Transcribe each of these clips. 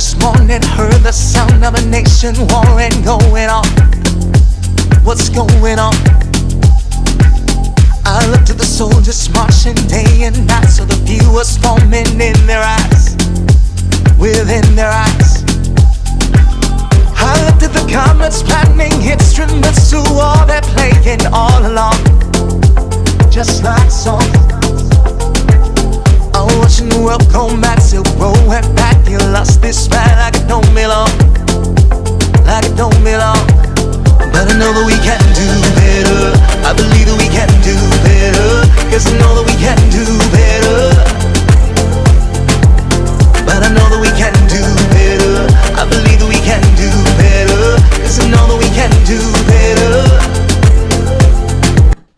this morning, heard the sound of a nation warring going on. What's going on? I looked at the soldiers marching day and night, so the view was forming in their eyes, within their eyes. I looked at the comets planting instruments to all they're playing all along, just like songs. I'm watching the world go mad, still growing back. You lost this man like it don't belong, like it don't belong. But I know that we can do better. I believe that we can do better, 'cause I know that we can do better. But I know that we can do better. I believe that we can do better, 'cause I know that we can do better.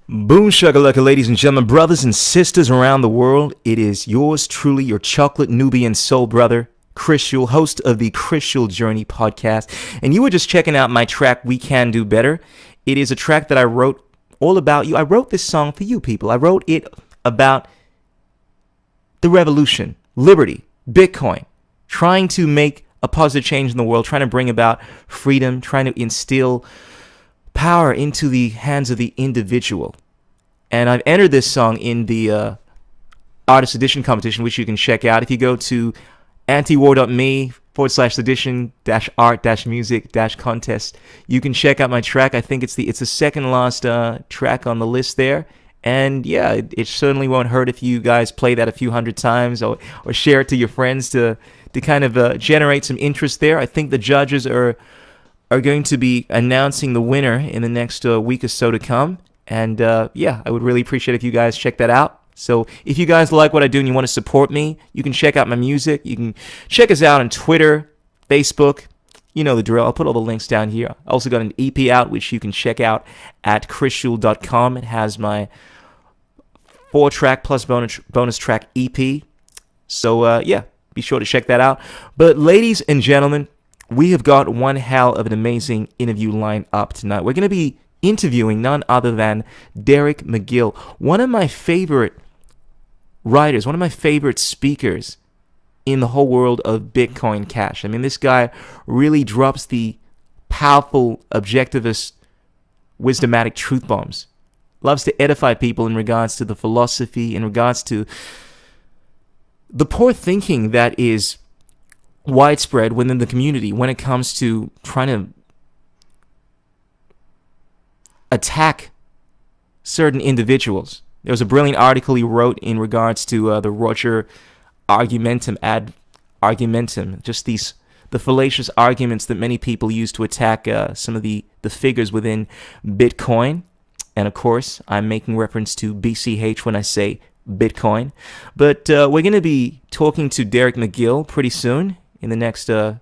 Boom shakalaka, ladies and gentlemen, brothers and sisters around the world. It is yours truly, your chocolate Nubian soul brother, Credentialism, host of the Credentialism Journey podcast. And you were just checking out my track, We Can Do Better. It is a track that I wrote all about you. I wrote this song for you people. I wrote it about the revolution, liberty, Bitcoin, trying to make a positive change in the world, trying to bring about freedom, trying to instill power into the hands of the individual. And I've entered this song in the Artist Sedition competition, which you can check out if you go to antiwar.me/sedition-art-music-contest. You can check out my track. I think it's the second last track on the list there. And yeah, it certainly won't hurt if you guys play that a few hundred times or share it to your friends to kind of generate some interest there. I think the judges are going to be announcing the winner in the next week or so to come. And yeah, I would really appreciate if you guys check that out. So if you guys like what I do and you want to support me, you can check out my music. You can check us out on Twitter, Facebook. You know the drill. I'll put all the links down here. I also got an EP out, which you can check out at credentialism.com. It has my 4-track plus bonus track EP. So yeah, be sure to check that out. But ladies and gentlemen, we have got one hell of an amazing interview lined up tonight. We're going to be interviewing none other than Derek Magill, one of my favorite writers, one of my favorite speakers in the whole world of Bitcoin Cash. I mean, this guy really drops the powerful, objectivist, wisdomatic truth bombs. Loves to edify people in regards to the philosophy, in regards to the poor thinking that is widespread within the community when it comes to trying to attack certain individuals. There was a brilliant article he wrote in regards to the Roger argumentum ad argumentum, just the fallacious arguments that many people use to attack some of the figures within Bitcoin. And of course, I'm making reference to BCH when I say Bitcoin. But we're going to be talking to Derek Magill pretty soon in the next few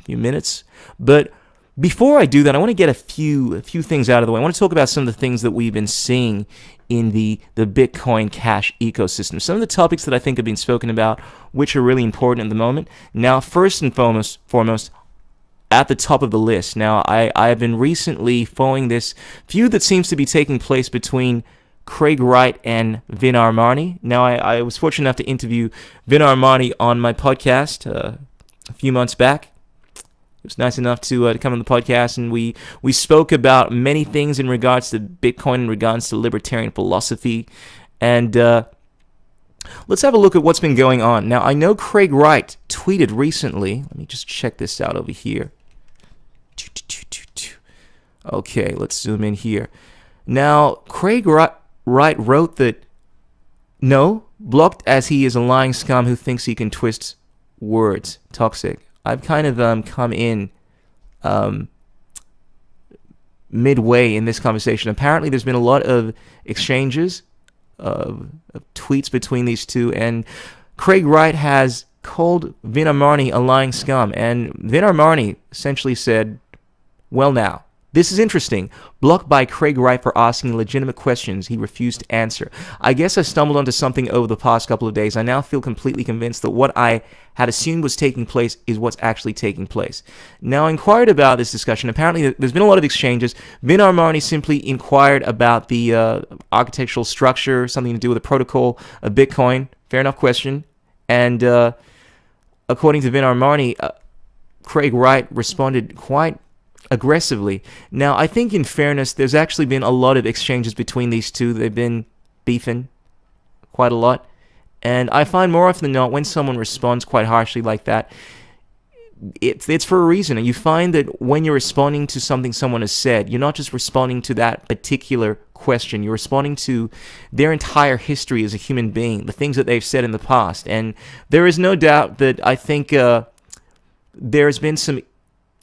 minutes. But before I do that, I want to get a few things out of the way. I want to talk about some of the things that we've been seeing in the Bitcoin Cash ecosystem. Some of the topics that I think have been spoken about, which are really important at the moment. Now, first and foremost, at the top of the list. Now, I have been recently following this feud that seems to be taking place between Craig Wright and Vin Armani. Now, I was fortunate enough to interview Vin Armani on my podcast a few months back. It was nice enough to come on the podcast, and we spoke about many things in regards to Bitcoin, in regards to libertarian philosophy, and let's have a look at what's been going on. Now, I know Craig Wright tweeted recently. Let me just check this out over here. Okay, let's zoom in here. Now, Craig Wright wrote that, no, blocked as he is a lying scum who thinks he can twist words. Toxic. I've kind of come in midway in this conversation. Apparently, there's been a lot of exchanges of tweets between these two, and Craig Wright has called Vin Armani a lying scum, and Vin Armani essentially said, well now, this is interesting. Blocked by Craig Wright for asking legitimate questions he refused to answer. I guess I stumbled onto something over the past couple of days. I now feel completely convinced that what I had assumed was taking place is what's actually taking place. Now, I inquired about this discussion. Apparently, there's been a lot of exchanges. Vin Armani simply inquired about the architectural structure, something to do with the protocol of Bitcoin. Fair enough question. And according to Vin Armani, Craig Wright responded quite aggressively. Now, I think in fairness, there's actually been a lot of exchanges between these two. They've been beefing quite a lot. And I find more often than not, when someone responds quite harshly like that, it's for a reason. And you find that when you're responding to something someone has said, you're not just responding to that particular question. You're responding to their entire history as a human being, the things that they've said in the past. And there is no doubt that I think there's been some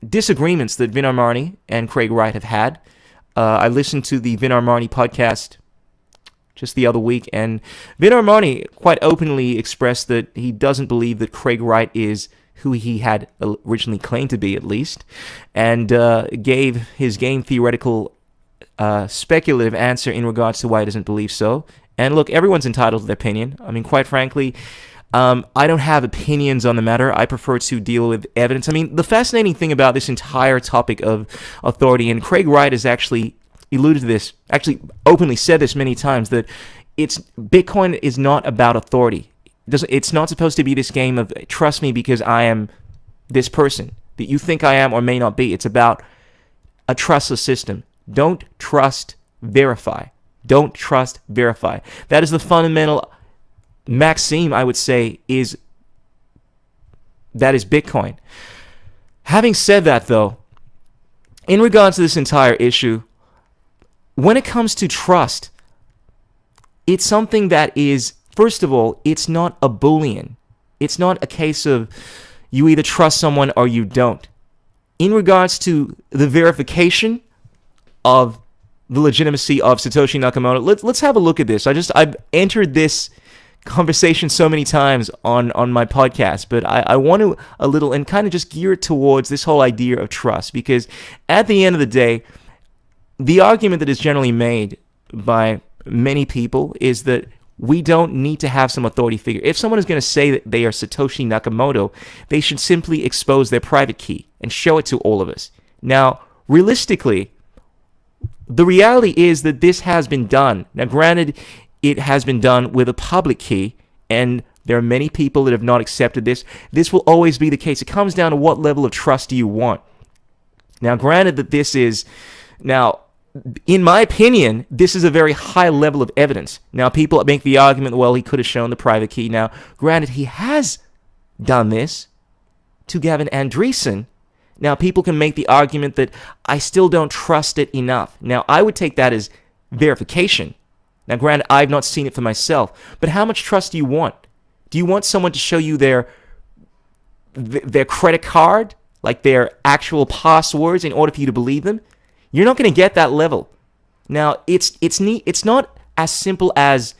disagreements that Vin Armani and Craig Wright have had. I listened to the Vin Armani podcast just the other week, and Vin Armani quite openly expressed that he doesn't believe that Craig Wright is who he had originally claimed to be, at least, and gave his game theoretical speculative answer in regards to why he doesn't believe so. And look, everyone's entitled to their opinion. I mean, quite frankly, I don't have opinions on the matter. I prefer to deal with evidence. I mean, the fascinating thing about this entire topic of authority, and Craig Wright has actually alluded to this, actually openly said this many times, that Bitcoin is not about authority. It's not supposed to be this game of trust me because I am this person that you think I am or may not be. It's about a trustless system. Don't trust, verify. Don't trust, verify. That is the fundamental maxim, I would say, that is Bitcoin. Having said that, though, in regards to this entire issue, when it comes to trust, it's something that is, first of all, it's not a Boolean. It's not a case of you either trust someone or you don't. In regards to the verification of the legitimacy of Satoshi Nakamoto, let's have a look at this. I've entered this conversation so many times on my podcast, but I want to a little and kind of just gear it towards this whole idea of trust, because at the end of the day, the argument that is generally made by many people is that we don't need to have some authority figure. If someone is going to say that they are Satoshi Nakamoto, they should simply expose their private key and show it to all of us. Now, realistically, the reality is that this has been done. Now, granted, it has been done with a public key, and there are many people that have not accepted this. This will always be the case. It comes down to what level of trust do you want. Now, granted that this is... Now, in my opinion, this is a very high level of evidence. Now, people make the argument, well, he could have shown the private key. Now, granted, he has done this to Gavin Andresen. Now, people can make the argument that I still don't trust it enough. Now, I would take that as verification. Now, granted, I've not seen it for myself, but how much trust do you want? Do you want someone to show you their credit card, like their actual passwords, in order for you to believe them? You're not going to get that level. Now, it's not as simple as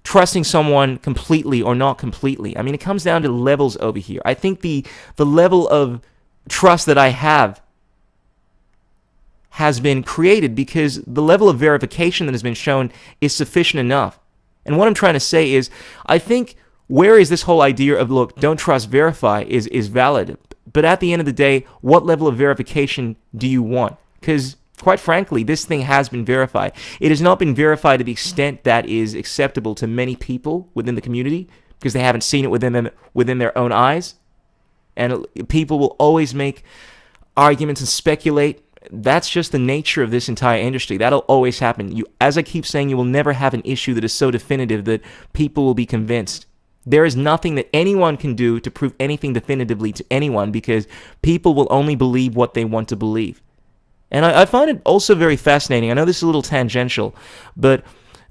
trusting someone completely or not completely. I mean, it comes down to levels over here. I think the level of trust that I have has been created because the level of verification that has been shown is sufficient enough. And what I'm trying to say is, I think where is this whole idea of, look, don't trust, verify is valid. But at the end of the day, what level of verification do you want? Because, quite frankly, this thing has been verified. It has not been verified to the extent that is acceptable to many people within the community because they haven't seen it within their own eyes. And people will always make arguments and speculate. That's just the nature of this entire industry. That'll always happen. As I keep saying, you will never have an issue that is so definitive that people will be convinced. There is nothing that anyone can do to prove anything definitively to anyone because people will only believe what they want to believe. And I find it also very fascinating. I know this is a little tangential, but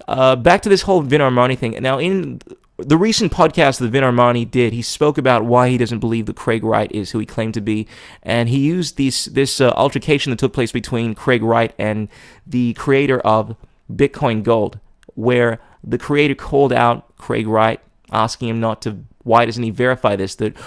back to this whole Vin Armani thing. Now, in the recent podcast that Vin Armani did, he spoke about why he doesn't believe that Craig Wright is who he claimed to be, and he used this altercation that took place between Craig Wright and the creator of Bitcoin Gold, where the creator called out Craig Wright, asking him why doesn't he verify this? That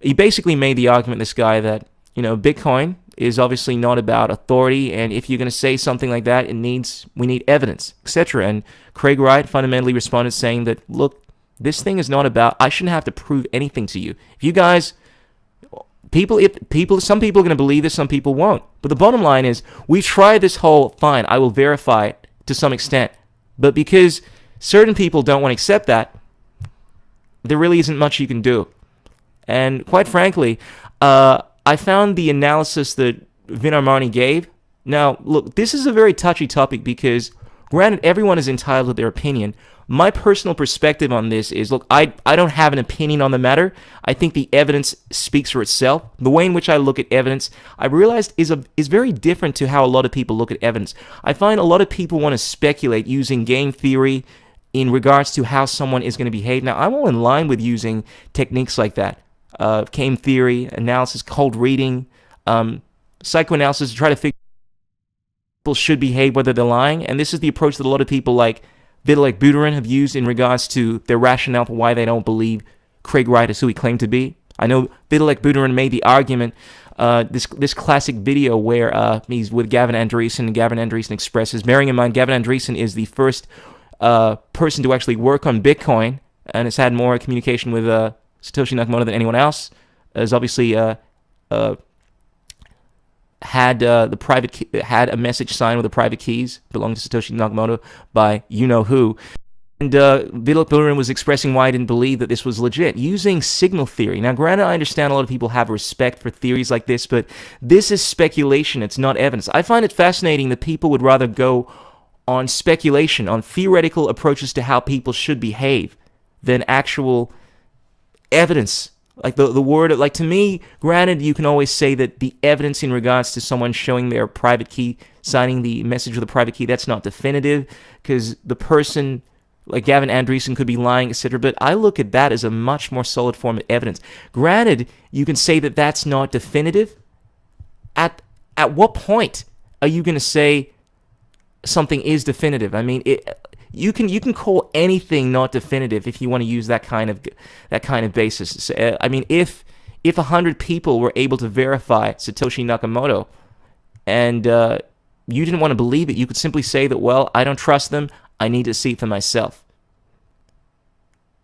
he basically made the argument, this guy, that, Bitcoin is obviously not about authority, and if you're going to say something like that, we need evidence, etc. And Craig Wright fundamentally responded saying that, look, this thing is not about, I shouldn't have to prove anything to you. If you guys, some people are going to believe this, some people won't. But the bottom line is, we tried this whole, fine, I will verify it to some extent. But because certain people don't want to accept that, there really isn't much you can do. And quite frankly, I found the analysis that Vin Armani gave. Now, look, this is a very touchy topic because, granted, everyone is entitled to their opinion. My personal perspective on this is, look, I don't have an opinion on the matter. I think the evidence speaks for itself. The way in which I look at evidence, I realized, is very different to how a lot of people look at evidence. I find a lot of people want to speculate using game theory in regards to how someone is going to behave. Now, I'm all in line with using techniques like that. Game theory, analysis, cold reading, psychoanalysis to try to figure out how people should behave, whether they're lying. And this is the approach that a lot of people like Vitalik Buterin have used in regards to their rationale for why they don't believe Craig Wright is who he claimed to be. I know Vitalik Buterin made the argument, this classic video where he's with Gavin Andresen, and Gavin Andresen expresses, bearing in mind Gavin Andresen is the first person to actually work on Bitcoin and has had more communication with Satoshi Nakamoto than anyone else, has obviously had a message signed with the private keys belonging to Satoshi Nakamoto by you-know-who. And Vitalik Buterin was expressing why I didn't believe that this was legit, using signal theory. Now, granted, I understand a lot of people have respect for theories like this, but this is speculation. It's not evidence. I find it fascinating that people would rather go on speculation, on theoretical approaches to how people should behave, than actual evidence. Like the word, like to me, granted, you can always say that the evidence in regards to someone showing their private key, signing the message with a private key, that's not definitive, because the person, like Gavin Andresen, could be lying, etc. But I look at that as a much more solid form of evidence. Granted, you can say that that's not definitive. At what point are you going to say something is definitive? I mean, you can call anything not definitive if you want to use that kind of basis. I mean, if 100 people were able to verify Satoshi Nakamoto, and you didn't want to believe it, you could simply say that, well, I don't trust them. I need to see it for myself.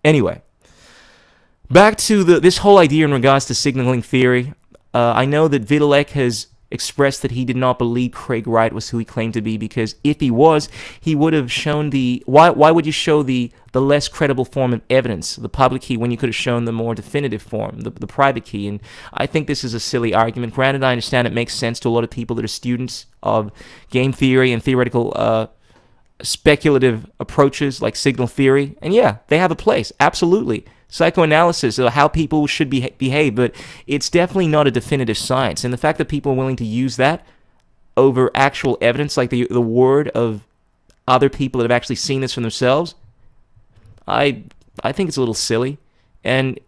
Anyway, back to this whole idea in regards to signaling theory. I know that Vitalik has expressed that he did not believe Craig Wright was who he claimed to be, because if he was, he would have shown why would you show the less credible form of evidence, the public key, when you could have shown the more definitive form, the private key? And I think this is a silly argument. Granted, I understand it makes sense to a lot of people that are students of game theory and theoretical speculative approaches like signal theory, and yeah, they have a place, absolutely. Psychoanalysis, how people should behave, but it's definitely not a definitive science. And the fact that people are willing to use that over actual evidence, like the word of other people that have actually seen this for themselves, I think it's a little silly. And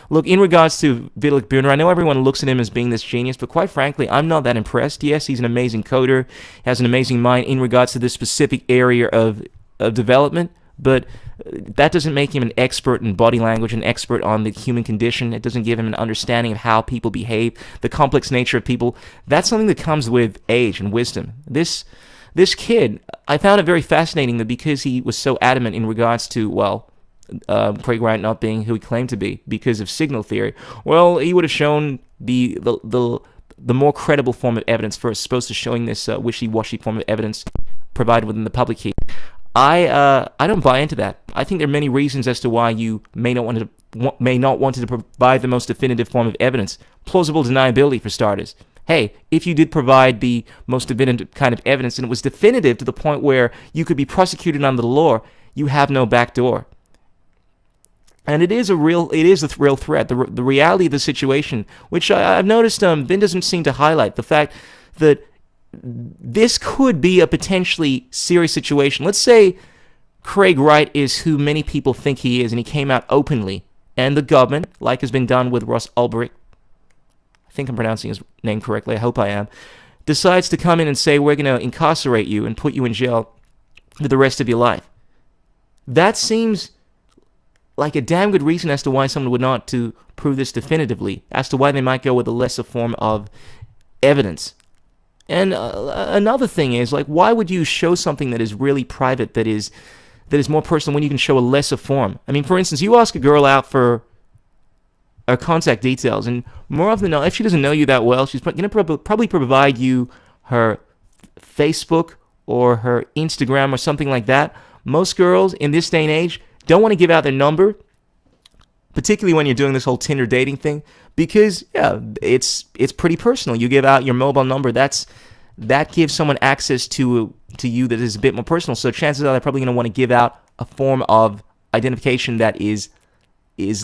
look, in regards to Vitalik Buterin, I know everyone looks at him as being this genius, but quite frankly, I'm not that impressed. Yes, he's an amazing coder, has an amazing mind in regards to this specific area of development, but that doesn't make him an expert in body language, an expert on the human condition. It doesn't give him an understanding of how people behave, the complex nature of people. That's something that comes with age and wisdom. This kid, I found it very fascinating that because he was so adamant in regards to, Craig Wright not being who he claimed to be because of signal theory, well, he would have shown the more credible form of evidence first, as opposed to showing this wishy-washy form of evidence provided within the public key. I don't buy into that. I think there are many reasons as to why you may not want to provide the most definitive form of evidence. Plausible deniability, for starters. Hey, if you did provide the most definitive kind of evidence and it was definitive to the point where you could be prosecuted under the law, you have no back door. And it is a real threat. The reality of the situation, which I've noticed Vin doesn't seem to highlight, the fact that this could be a potentially serious situation. Let's say Craig Wright is who many people think he is, and he came out openly, and the government, like has been done with Ross Ulbricht, I think I'm pronouncing his name correctly, I hope I am, decides to come in and say, we're going to incarcerate you and put you in jail for the rest of your life. That seems like a damn good reason as to why someone would not to prove this definitively, as to why they might go with a lesser form of evidence. And another thing is, why would you show something that is really private, that is more personal, when you can show a lesser form? I mean, for instance, you ask a girl out for her contact details, and more often than not, if she doesn't know you that well, she's going to probably provide you her Facebook or her Instagram or something like that. Most girls in this day and age don't want to give out their number particularly when you're doing this whole Tinder dating thing, because yeah, it's pretty personal. You give out your mobile number. That gives someone access to you that is a bit more personal. So chances are they're probably going to want to give out a form of identification that is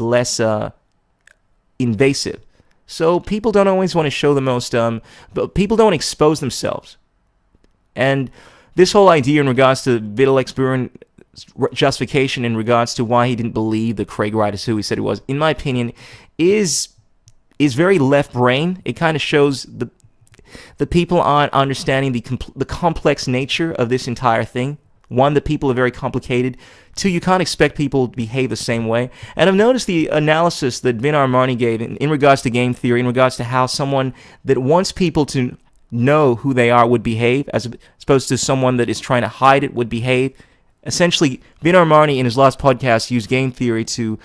less invasive. So people don't always want to show the most, but people don't expose themselves. And this whole idea in regards to Vitalik Buterin justification in regards to why he didn't believe that Craig Wright is who he said he was, in my opinion, is very left brain. It kind of shows the people aren't understanding the complex nature of this entire thing. One, that people are very complicated. Two, you can't expect people to behave the same way. And I've noticed the analysis that Vin Armani gave in regards to game theory, in regards to how someone that wants people to know who they are would behave, as opposed to someone that is trying to hide it would behave. Essentially, Vin Armani in his last podcast used game theory to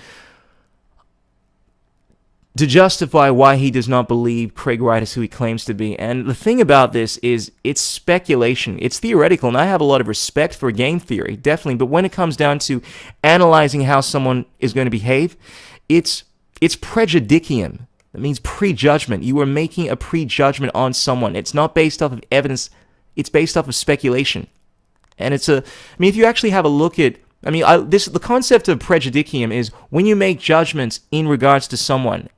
justify why he does not believe Craig Wright is who he claims to be. And the thing about this is it's speculation. It's theoretical, and I have a lot of respect for game theory, definitely. But when it comes down to analyzing how someone is going to behave, it's prejudicium. That means prejudgment. You are making a prejudgment on someone. It's not based off of evidence. It's based off of speculation. And if you actually have a look at, the concept of prejudicium is when you make judgments in regards to someone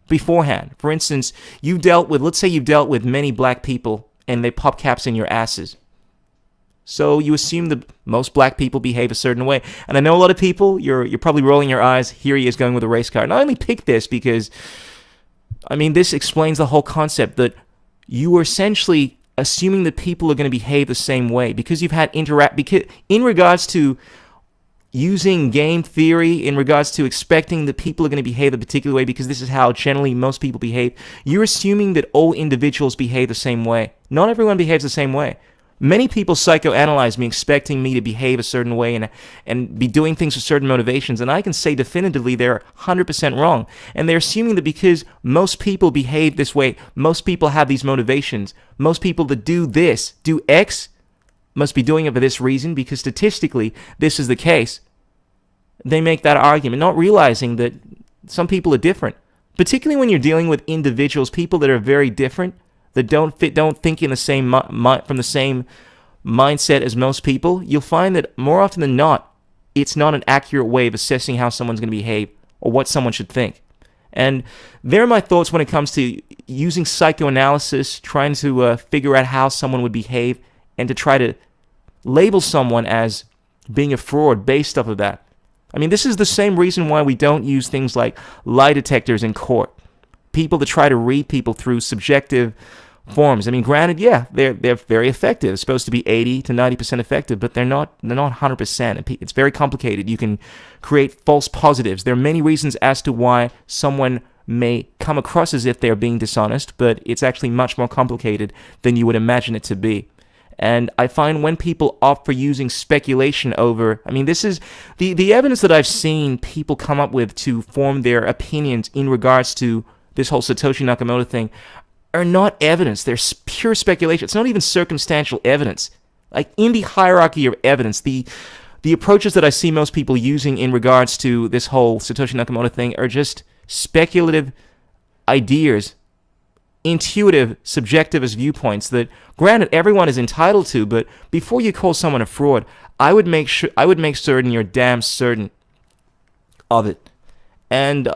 beforehand. For instance, let's say you've dealt with many black people and they pop caps in your asses. So you assume that most black people behave a certain way. And I know a lot of people, you're probably rolling your eyes, here he is going with a race card. And I only picked this because, this explains the whole concept that you are essentially assuming that people are going to behave the same way because you've had because in regards to using game theory, in regards to expecting that people are going to behave a particular way because this is how generally most people behave, you're assuming that all individuals behave the same way. Not everyone behaves the same way. Many people psychoanalyze me expecting me to behave a certain way and be doing things for certain motivations, and I can say definitively they're 100% wrong. And they're assuming that because most people behave this way, most people have these motivations, most people that do X, must be doing it for this reason because statistically this is the case. They make that argument, not realizing that some people are different. Particularly when you're dealing with individuals, people that are very different, that don't think in the same from the same mindset as most people, you'll find that more often than not, it's not an accurate way of assessing how someone's going to behave or what someone should think. And there are my thoughts when it comes to using psychoanalysis, trying to figure out how someone would behave, and to try to label someone as being a fraud based off of that. This is the same reason why we don't use things like lie detectors in court. People that try to read people through subjective forms. Granted, yeah, they're very effective. It's supposed to be 80 to 90% effective, but they're not 100%. It's very complicated. You can create false positives. There are many reasons as to why someone may come across as if they're being dishonest, but it's actually much more complicated than you would imagine it to be. And I find when people opt for using speculation over, this is the evidence that I've seen people come up with to form their opinions in regards to this whole Satoshi Nakamoto thing are not evidence. They're pure speculation. It's not even circumstantial evidence. Like in the hierarchy of evidence, the approaches that I see most people using in regards to this whole Satoshi Nakamoto thing are just speculative ideas, intuitive, subjectivist viewpoints that, granted, everyone is entitled to, but before you call someone a fraud, I would make certain you're damn certain of it. And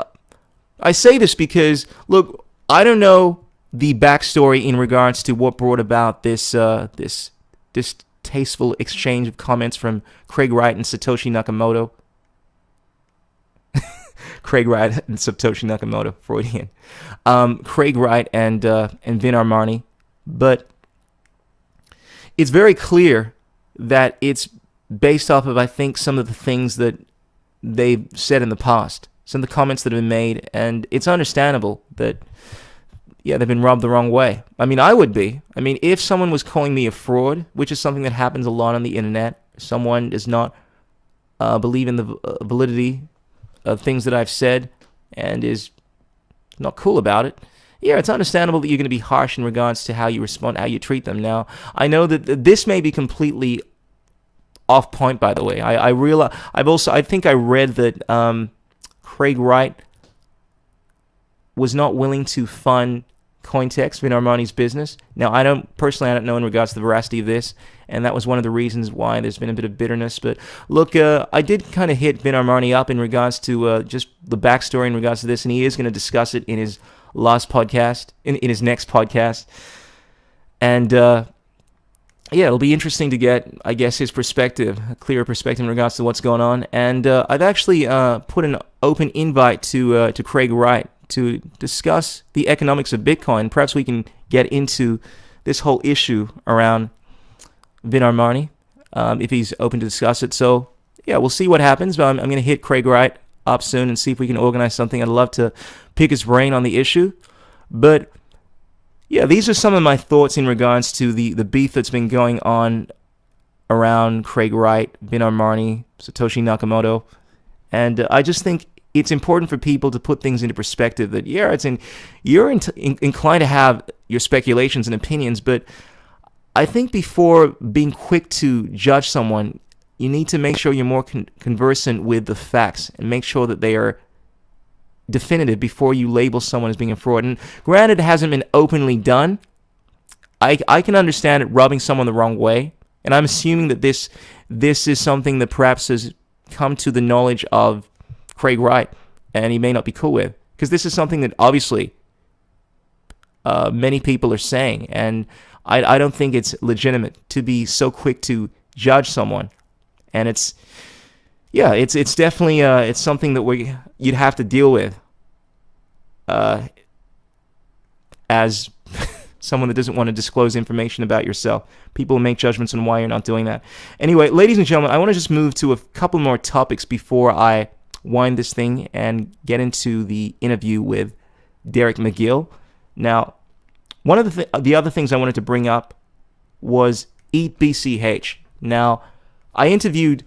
I say this because, look, I don't know the backstory in regards to what brought about this tasteful exchange of comments from Craig Wright and Satoshi Nakamoto. Craig Wright and Satoshi Nakamoto, Freudian. Craig Wright and Vin Armani. But it's very clear that it's based off of, I think, some of the things that they've said in the past, some of the comments that have been made, and it's understandable that, yeah, they've been rubbed the wrong way. I would be. If someone was calling me a fraud, which is something that happens a lot on the internet, someone does not believe in the validity of things that I've said and is not cool about it, yeah, it's understandable that you're going to be harsh in regards to how you respond, how you treat them. Now, I know that this may be completely off point, by the way. I think I read that Craig Wright was not willing to fund Cointext, Vin Armani's business. Now, I don't know in regards to the veracity of this, and that was one of the reasons why there's been a bit of bitterness. But look, I did kind of hit Vin Armani up in regards to just the backstory in regards to this, and he is going to discuss it in his last podcast, in his next podcast. And yeah, it'll be interesting to get, I guess, his perspective, a clearer perspective in regards to what's going on. And I've actually put an open invite to Craig Wright to discuss the economics of Bitcoin. Perhaps we can get into this whole issue around Vin Armani, if he's open to discuss it. So, yeah, we'll see what happens. But I'm going to hit Craig Wright up soon and see if we can organize something. I'd love to pick his brain on the issue. But, yeah, these are some of my thoughts in regards to the beef that's been going on around Craig Wright, Vin Armani, Satoshi Nakamoto. And I just think it's important for people to put things into perspective that, yeah, you're inclined to have your speculations and opinions, but I think before being quick to judge someone, you need to make sure you're more conversant with the facts and make sure that they are definitive before you label someone as being a fraud. And granted, it hasn't been openly done. I can understand it rubbing someone the wrong way, and I'm assuming that this is something that perhaps has come to the knowledge of Craig Wright, and he may not be cool with, because this is something that obviously many people are saying, and I don't think it's legitimate to be so quick to judge someone. And it's definitely it's something that you'd have to deal with as someone that doesn't want to disclose information about yourself. People make judgments on why you're not doing that. Anyway, ladies and gentlemen, I want to just move to a couple more topics before I wind this thing and get into the interview with Derek Magill. Now, one of the other things I wanted to bring up was Eat BCH. Now, I interviewed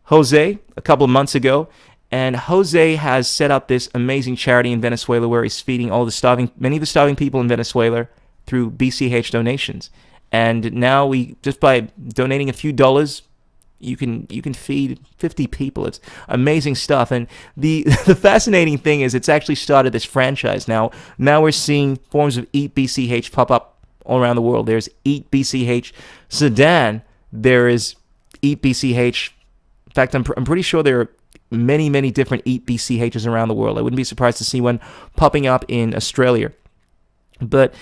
Jose a couple of months ago, and Jose has set up this amazing charity in Venezuela where he's feeding many of the starving people in Venezuela through BCH donations. And now just by donating a few dollars, you can feed 50 people. It's amazing stuff. And the fascinating thing is it's actually started this franchise now. Now we're seeing forms of Eat BCH pop up all around the world. There's Eat BCH Sudan. There is Eat BCH. In fact, I'm pretty sure there are many, many different Eat BCHs around the world. I wouldn't be surprised to see one popping up in Australia. But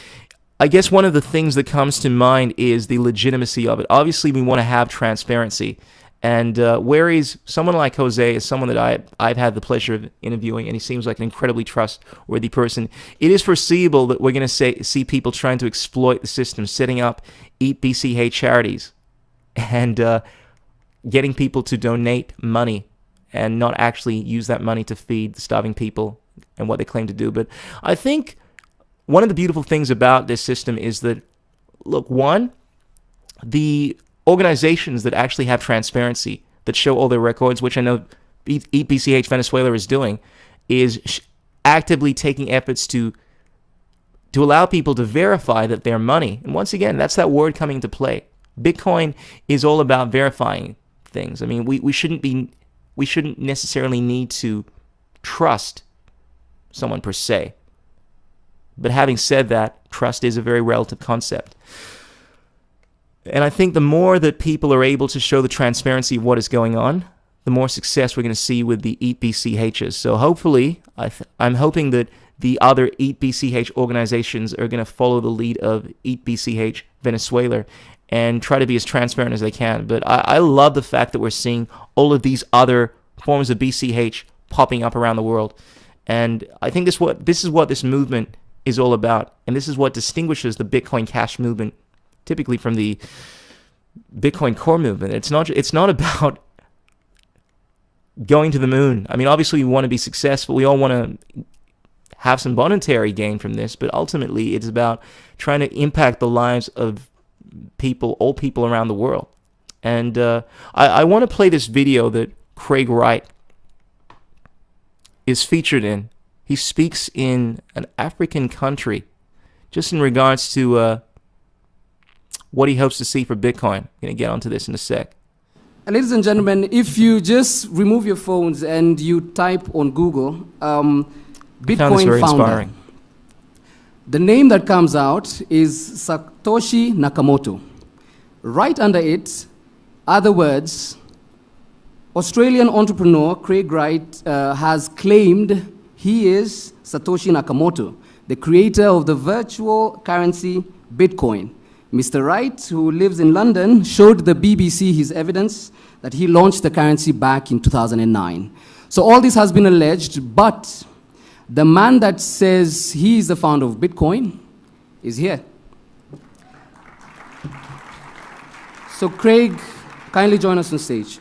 I guess one of the things that comes to mind is the legitimacy of it. Obviously, we want to have transparency. And whereas someone like Jose is someone that I've had the pleasure of interviewing, and he seems like an incredibly trustworthy person, it is foreseeable that we're going to see people trying to exploit the system, setting up Eat BCH charities, and getting people to donate money and not actually use that money to feed the starving people and what they claim to do. But I think one of the beautiful things about this system is that, look, one, the organizations that actually have transparency, that show all their records, which I know Eat BCH Venezuela is doing, is actively taking efforts to allow people to verify that their money, and once again, that's that word coming into play. Bitcoin is all about verifying things. I mean, we shouldn't necessarily need to trust someone per se. But having said that, trust is a very relative concept. And I think the more that people are able to show the transparency of what is going on, the more success we're going to see with the Eat BCHs. So hopefully, I'm hoping that the other Eat BCH organizations are going to follow the lead of Eat BCH Venezuela and try to be as transparent as they can. But I love the fact that we're seeing all of these other forms of BCH popping up around the world. And I think this is what this movement is all about. And this is what distinguishes the Bitcoin Cash movement typically from the Bitcoin Core movement. It's not about going to the moon. I mean, obviously we want to be successful. We all want to have some monetary gain from this, but ultimately it's about trying to impact the lives of all people around the world. And I want to play this video that Craig Wright is featured in. He speaks in an African country just in regards to what he hopes to see for Bitcoin. I'm going to get onto this in a sec. Ladies and gentlemen, if you just remove your phones and you type on Google, Found this Bitcoin very founder, inspiring. the name that comes out is Satoshi Nakamoto. Right under it are the words, Australian entrepreneur Craig Wright has claimed he is Satoshi Nakamoto, the creator of the virtual currency Bitcoin. Mr. Wright, who lives in London, showed the BBC his evidence that he launched the currency back in 2009. So all this has been alleged, but the man that says he is the founder of Bitcoin is here. So Craig, kindly join us on stage.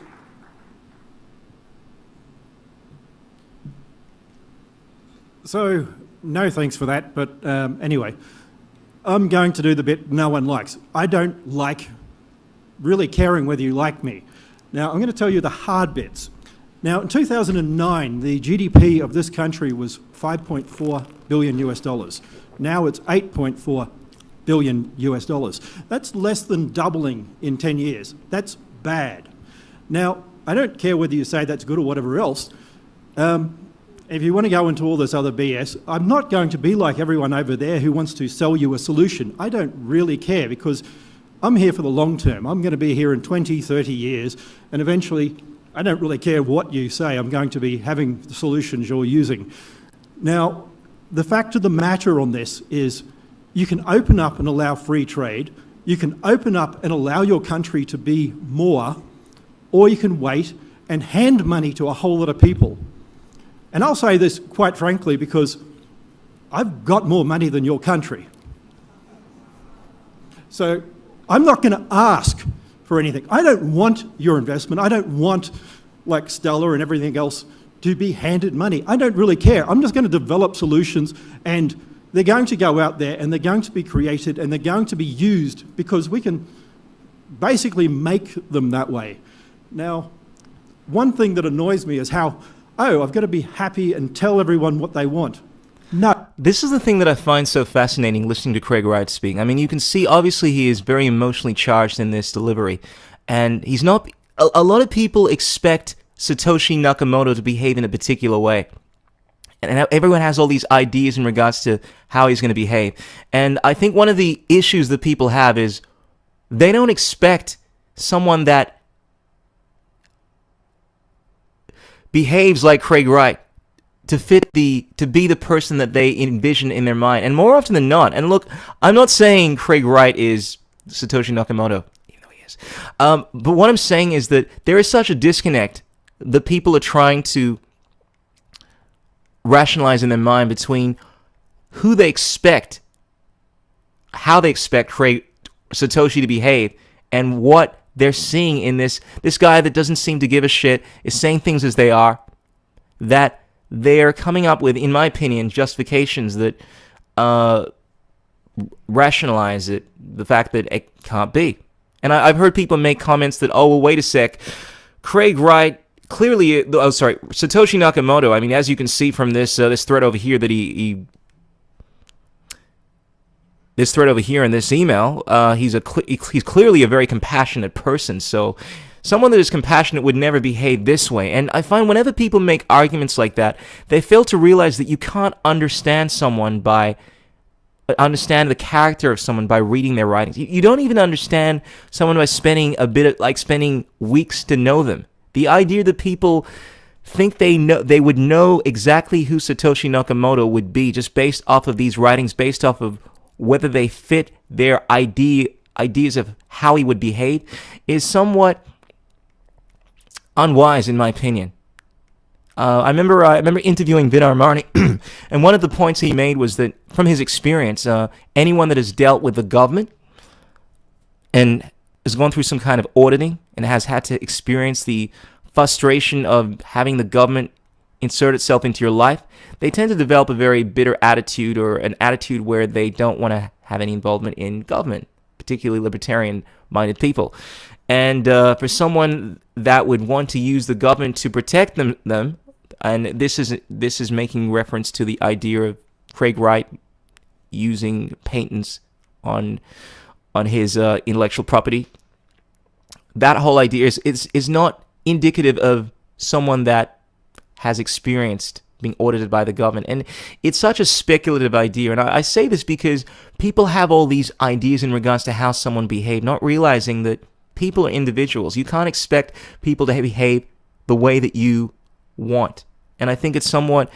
So, no thanks for that, but anyway, I'm going to do the bit no one likes. I don't like really caring whether you like me. Now, I'm going to tell you the hard bits. Now, in 2009, the GDP of this country was 5.4 billion US dollars. Now it's 8.4 billion US dollars. That's less than doubling in 10 years. That's bad. Now, I don't care whether you say that's good or whatever else. If you want to go into all this other BS, I'm not going to be like everyone over there who wants to sell you a solution. I don't really care because I'm here for the long term. I'm going to be here in 20, 30 years, and eventually I don't really care what you say. I'm going to be having the solutions you're using. Now, the fact of the matter on this is you can open up and allow free trade, you can open up and allow your country to be more, or you can wait and hand money to a whole lot of people. And I'll say this quite frankly because I've got more money than your country. So I'm not going to ask for anything. I don't want your investment. I don't want, like Stella and everything else, to be handed money. I don't really care. I'm just going to develop solutions, and they're going to go out there and they're going to be created and they're going to be used because we can basically make them that way. Now, one thing that annoys me is how, oh, I've got to be happy and tell everyone what they want. No. This is the thing that I find so fascinating listening to Craig Wright speak. I mean, you can see, obviously, he is very emotionally charged in this delivery. And he's not... A lot of people expect Satoshi Nakamoto to behave in a particular way. And everyone has all these ideas in regards to how he's going to behave. And I think one of the issues that people have is they don't expect someone that behaves like Craig Wright to be the person that they envision in their mind, and more often than not. And look, I'm not saying Craig Wright is Satoshi Nakamoto, even though he is. But what I'm saying is that there is such a disconnect that people are trying to rationalize in their mind between who they expect, how they expect Satoshi to behave, and what they're seeing in this guy that doesn't seem to give a shit, is saying things as they are, that they're coming up with, in my opinion, justifications that rationalize it, the fact that it can't be. And I've heard people make comments that, oh, well, wait a sec, Craig Wright, clearly, Satoshi Nakamoto, I mean, as you can see from this thread over here that this thread over here in this email, he's clearly a very compassionate person. So someone that is compassionate would never behave this way. And I find whenever people make arguments like that, they fail to realize that you can't understand the character of someone by reading their writings. You don't even understand someone by spending spending weeks to know them. The idea that people think they would know exactly who Satoshi Nakamoto would be just based off of these writings, based off of whether they fit their ideas of how he would behave, is somewhat unwise, in my opinion. I remember interviewing Vin Armani, and one of the points he made was that, from his experience, anyone that has dealt with the government and has gone through some kind of auditing and has had to experience the frustration of having the government insert itself into your life, they tend to develop a very bitter attitude, or an attitude where they don't want to have any involvement in government, particularly libertarian-minded people. And for someone that would want to use the government to protect them, and this is making reference to the idea of Craig Wright using patents on his intellectual property, that whole idea is not indicative of someone that has experienced being audited by the government. And it's such a speculative idea. And I say this because people have all these ideas in regards to how someone behaved, not realizing that people are individuals. You can't expect people to behave the way that you want. And I think it's somewhat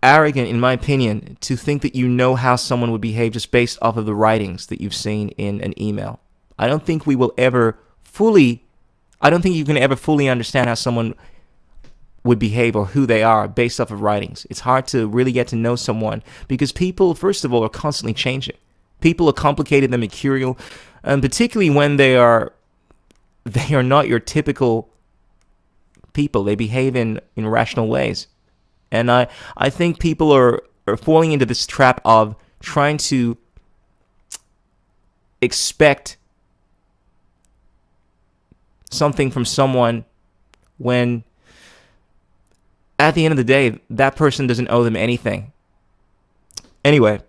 arrogant, in my opinion, to think that you know how someone would behave just based off of the writings that you've seen in an email. I don't think you can ever fully understand how someone would behave or who they are based off of writings. It's hard to really get to know someone because people, first of all, are constantly changing. People are complicated, they're mercurial, and particularly when they are not your typical people. They behave in irrational ways. And I think people are falling into this trap of trying to expect something from someone when at the end of the day, that person doesn't owe them anything. Anyway,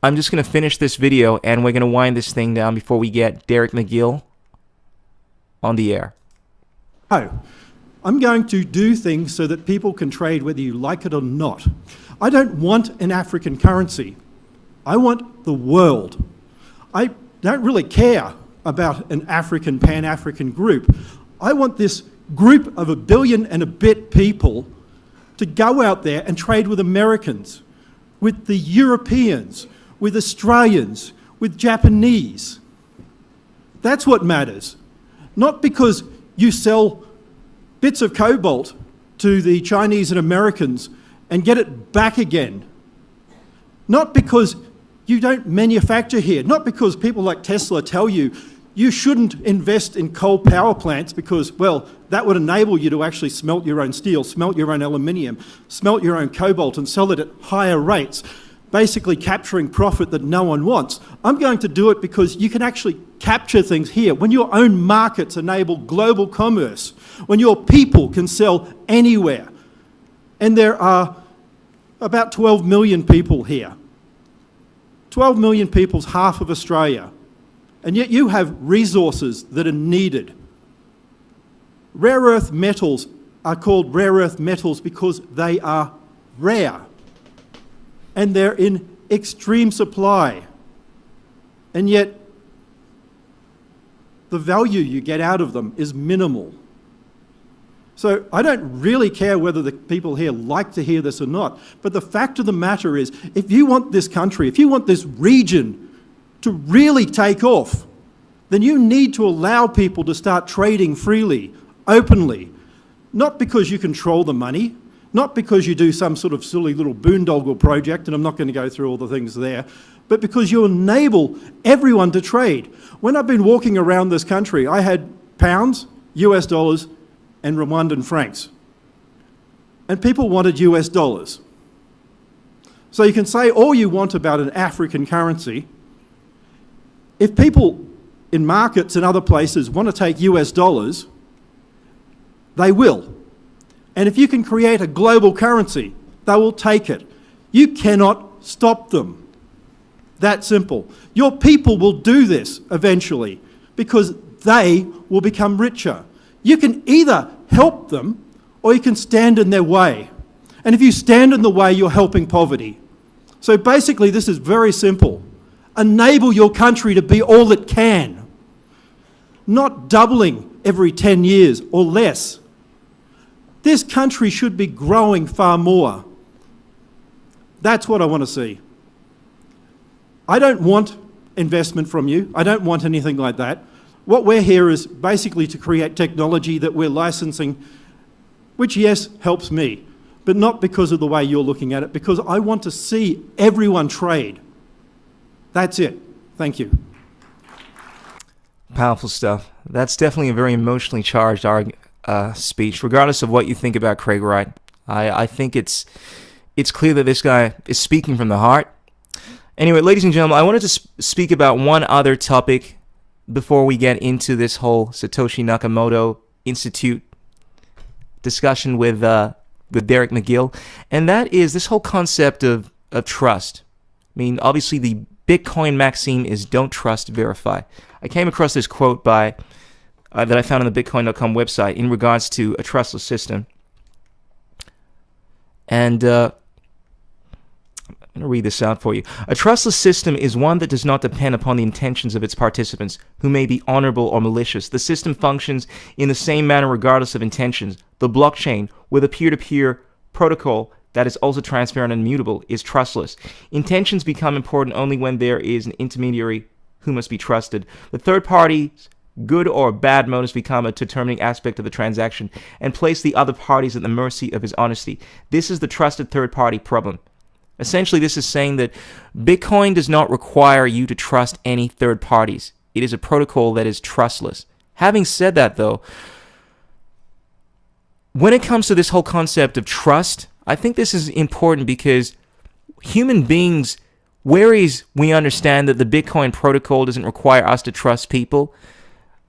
I'm just going to finish this video and we're going to wind this thing down before we get Derek Magill on the air. Oh, I'm going to do things so that people can trade whether you like it or not. I don't want an African currency. I want the world. I don't really care about an African, Pan-African group. I want this group of 1 billion and a bit people to go out there and trade with Americans, with the Europeans, with Australians, with Japanese. That's what matters. Not because you sell bits of cobalt to the Chinese and Americans and get it back again. Not because you don't manufacture here. Not because people like Tesla tell you you shouldn't invest in coal power plants because, well, that would enable you to actually smelt your own steel, smelt your own aluminium, smelt your own cobalt and sell it at higher rates, basically capturing profit that no one wants. I'm going to do it because you can actually capture things here. When your own markets enable global commerce, when your people can sell anywhere, and there are about 12 million people here. 12 million people's half of Australia. And yet you have resources that are needed. Rare earth metals are called rare earth metals because they are rare. And they're in extreme supply. And yet the value you get out of them is minimal. So I don't really care whether the people here like to hear this or not, but the fact of the matter is, if you want this country, if you want this region to really take off, then you need to allow people to start trading freely, openly, not because you control the money, not because you do some sort of silly little boondoggle project, and I'm not going to go through all the things there, but because you enable everyone to trade. When I've been walking around this country, I had pounds, US dollars, and Rwandan francs. And people wanted US dollars. So you can say all you want about an African currency. If people in markets and other places want to take US dollars, they will. And if you can create a global currency, they will take it. You cannot stop them. That simple. Your people will do this eventually because they will become richer. You can either help them or you can stand in their way. And if you stand in the way, you're helping poverty. So basically, this is very simple. Enable your country to be all it can, not doubling every 10 years or less. This country should be growing far more. That's what I want to see. I don't want investment from you. I don't want anything like that. What we're here is basically to create technology that we're licensing, which, yes, helps me, but not because of the way you're looking at it, because I want to see everyone trade. That's it. Thank you. Powerful stuff. That's definitely a very emotionally charged speech, regardless of what you think about Craig Wright. I think it's clear that this guy is speaking from the heart. Anyway, ladies and gentlemen, I wanted to speak about one other topic before we get into this whole Satoshi Nakamoto Institute discussion with Derek Magill, and that is this whole concept of trust. I mean, obviously the Bitcoin maxim is don't trust, verify. I came across this quote by that I found on the Bitcoin.com website in regards to a trustless system. And I'm going to read this out for you. A trustless system is one that does not depend upon the intentions of its participants, who may be honorable or malicious. The system functions in the same manner regardless of intentions. The blockchain, with a peer-to-peer protocol that is also transparent and immutable, is trustless. Intentions become important only when there is an intermediary who must be trusted. The third party's good or bad motives become a determining aspect of the transaction and place the other parties at the mercy of his honesty. This is the trusted third party problem. Essentially, this is saying that Bitcoin does not require you to trust any third parties. It is a protocol that is trustless. Having said that, though, when it comes to this whole concept of trust, I think this is important because human beings, whereas we understand that the Bitcoin protocol doesn't require us to trust people,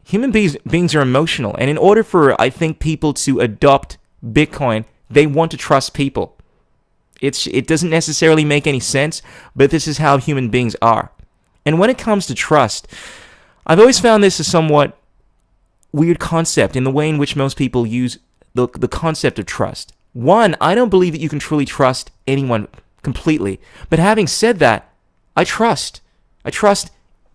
human beings are emotional. And in order for, I think, people to adopt Bitcoin, they want to trust people. It doesn't necessarily make any sense, but this is how human beings are. And when it comes to trust, I've always found this a somewhat weird concept in the way in which most people use the concept of trust. One, I don't believe that you can truly trust anyone completely. But having said that, I trust. I trust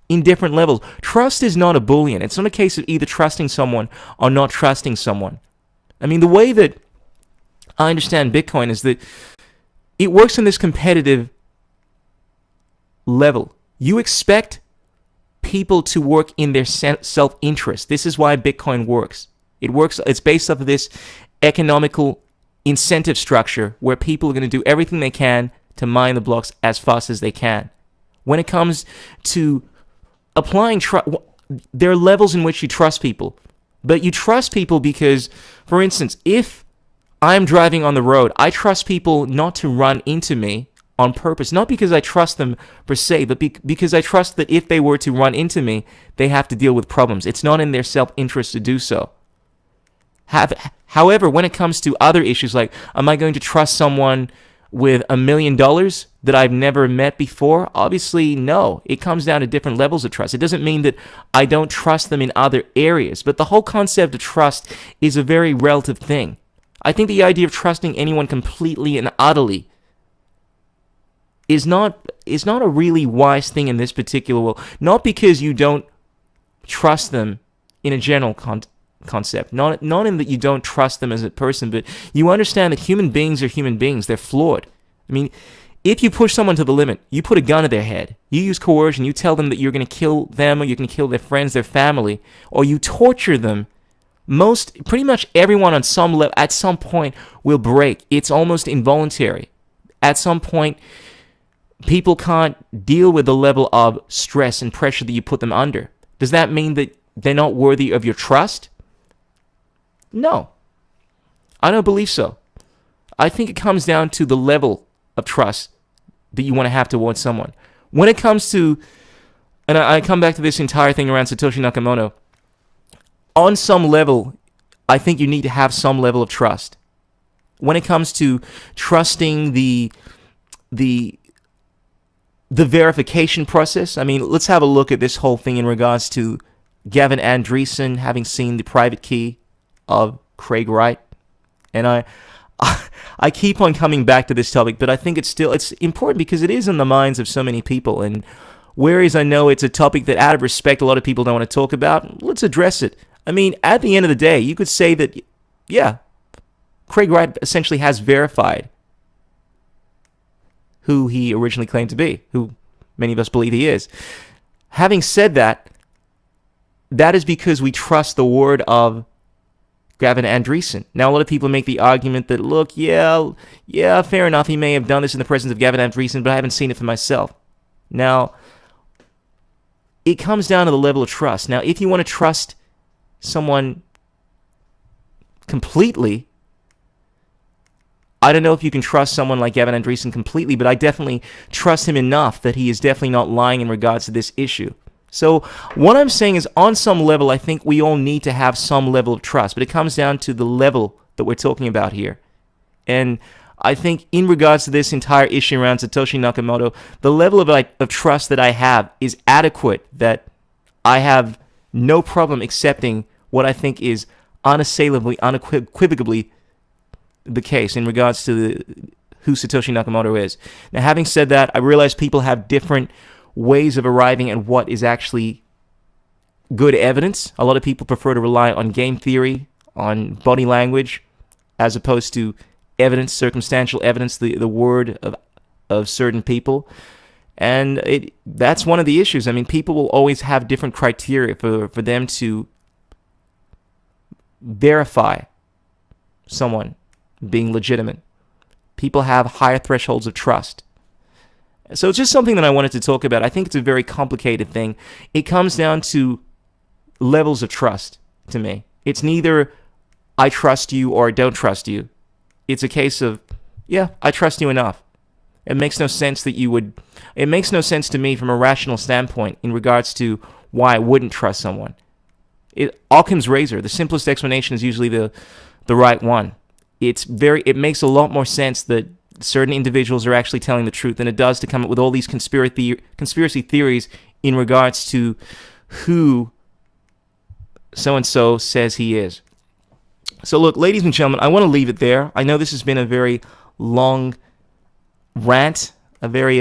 in different levels. Trust is not a Boolean. It's not a case of either trusting someone or not trusting someone. I mean, the way that I understand Bitcoin is that it works on this competitive level. You expect people to work in their self-interest. This is why Bitcoin works. It's based off of this economical incentive structure where people are going to do everything they can to mine the blocks as fast as they can. When it comes to applying trust, there are levels in which you trust people. But you trust people because, for instance, if I'm driving on the road, I trust people not to run into me on purpose. Not because I trust them per se, but because I trust that if they were to run into me, they have to deal with problems. It's not in their self-interest to do so. However, when it comes to other issues like, am I going to trust someone with $1 million that I've never met before? Obviously, no. It comes down to different levels of trust. It doesn't mean that I don't trust them in other areas, but the whole concept of trust is a very relative thing. I think the idea of trusting anyone completely and utterly is not a really wise thing in this particular world. Not because you don't trust them in a general concept. Not in that you don't trust them as a person, but you understand that human beings are human beings. They're flawed. I mean, if you push someone to the limit, you put a gun to their head, you use coercion, you tell them that you're going to kill them or you're going to kill their friends, their family, or you torture them, pretty much everyone on some level, at some point, will break. It's almost involuntary. At some point, people can't deal with the level of stress and pressure that you put them under. Does that mean that they're not worthy of your trust? No. I don't believe so. I think it comes down to the level of trust that you want to have towards someone. When it comes to, and I come back to this entire thing around Satoshi Nakamoto, on some level, I think you need to have some level of trust. When it comes to trusting the verification process, I mean, let's have a look at this whole thing in regards to Gavin Andresen having seen the private key of Craig Wright. And I keep on coming back to this topic, but I think it's important because it is in the minds of so many people. And whereas I know it's a topic that out of respect a lot of people don't want to talk about, let's address it. I mean, at the end of the day, you could say that, yeah, Craig Wright essentially has verified who he originally claimed to be, who many of us believe he is. Having said that, that is because we trust the word of Gavin Andresen. Now, a lot of people make the argument that, look, yeah, fair enough, he may have done this in the presence of Gavin Andresen, but I haven't seen it for myself. Now, it comes down to the level of trust. Now, if you want to trust someone completely, I don't know if you can trust someone like Gavin Andresen completely, but I definitely trust him enough that he is definitely not lying in regards to this issue. So what I'm saying is, on some level, I think we all need to have some level of trust, but it comes down to the level that we're talking about here. And I think in regards to this entire issue around Satoshi Nakamoto, the level of trust that I have is adequate, that I have no problem accepting what I think is unassailably, unequivocally the case in regards to who Satoshi Nakamoto is. Now, having said that, I realize people have different ways of arriving at what is actually good evidence. A lot of people prefer to rely on game theory, on body language, as opposed to evidence, circumstantial evidence, the word of certain people. And that's one of the issues. I mean, people will always have different criteria for them to verify someone being legitimate. People have higher thresholds of trust. So it's just something that I wanted to talk about. I think it's a very complicated thing. It comes down to levels of trust to me. It's neither I trust you or I don't trust you. It's a case of, yeah, I trust you enough. It makes no sense it makes no sense to me from a rational standpoint in regards to why I wouldn't trust someone. Occam's razor, the simplest explanation is usually the right one. It makes a lot more sense that certain individuals are actually telling the truth than it does to come up with all these conspiracy theories in regards to who so-and-so says he is. So look, ladies and gentlemen, I want to leave it there. I know this has been a very long rant, a very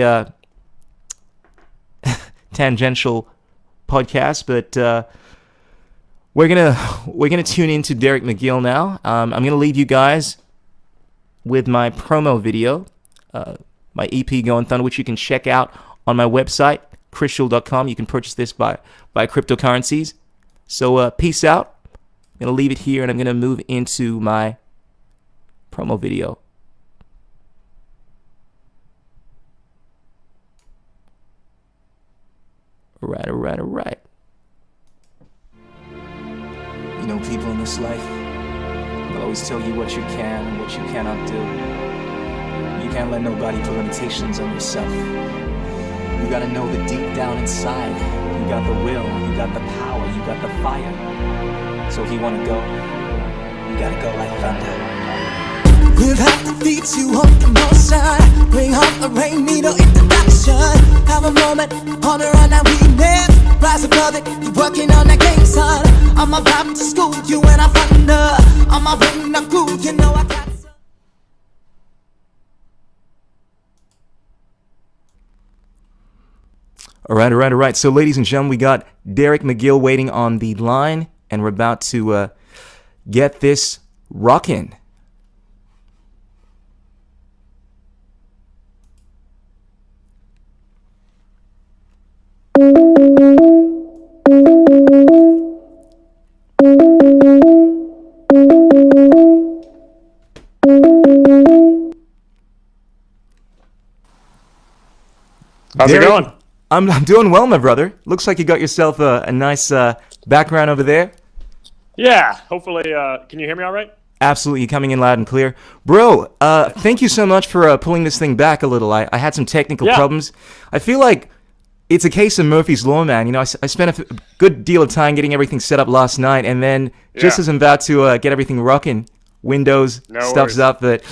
tangential podcast, but we're gonna tune into Derek Magill now. I'm gonna leave you guys with my promo video, my EP Going Thunder, which you can check out on my website, christial.com. You can purchase this by cryptocurrencies. So peace out. I'm going to leave it here, and I'm going to move into my promo video. All right. You know, people in this life, they'll always tell you what you can and what you cannot do. You can't let nobody put limitations on yourself. You gotta know that deep down inside, you got the will, you got the power, you got the fire. So if you wanna go, you gotta go like thunder. We've had to feed you on emotion. Bring home the rain, need no introduction. Have a moment, ponder on our weakness. Rise above it, keep working on that game, son. I'm about to school you and I thunder. I'm my ring, I groove, you know I got some. All right. So, ladies and gentlemen, we got Derek Magill waiting on the line, and we're about to get this rockin'. How's it going? I'm doing well, my brother. Looks like you got yourself a nice background over there. Yeah, hopefully, can you hear me all right? Absolutely, coming in loud and clear. Bro, thank you so much for pulling this thing back a little. I had some technical problems. I feel like it's a case of Murphy's Law, man. You know, I spent a good deal of time getting everything set up last night, and then just as I'm about to get everything rocking, Windows stuff's up, but...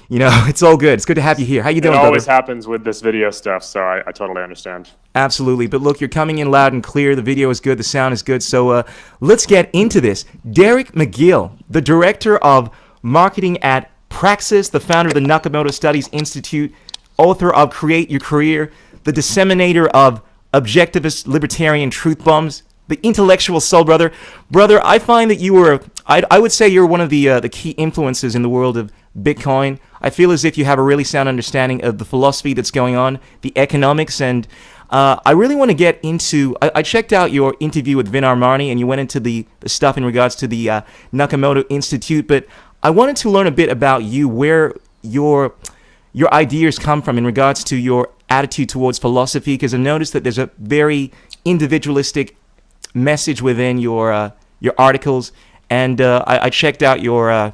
You know, it's all good. It's good to have you here. How you doing, brother? It always happens with this video stuff, so I totally understand. Absolutely. But look, you're coming in loud and clear. The video is good. The sound is good. So let's get into this. Derek Magill, the director of marketing at Praxis, the founder of the Nakamoto Studies Institute, author of Create Your Career, the disseminator of objectivist libertarian truth bombs, the intellectual soul, brother. Brother, I find that you were, I would say you're one of the key influences in the world of Bitcoin. I feel as if you have a really sound understanding of the philosophy that's going on, the economics, and I really want to get into... I checked out your interview with Vin Armani, and you went into the stuff in regards to the Nakamoto Institute, but I wanted to learn a bit about you, where your ideas come from in regards to your attitude towards philosophy, because I noticed that there's a very individualistic message within your articles, and I checked out your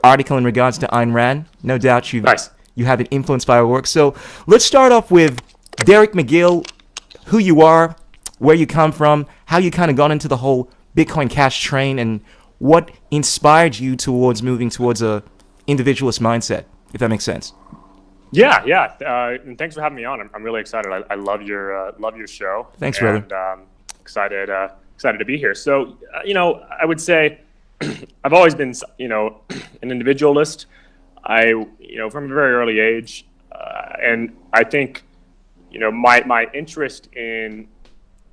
article in regards to Ayn Rand. No doubt you have been influenced by our work. So let's start off with Derek Magill, who you are, where you come from, how you kind of got into the whole Bitcoin Cash train, and what inspired you towards moving towards a individualist mindset, if that makes sense. Yeah. And thanks for having me on. I'm really excited. I love your show. Thanks, brother. And excited excited to be here. So, I would say I've always been, an individualist. From a very early age, and I think, my interest in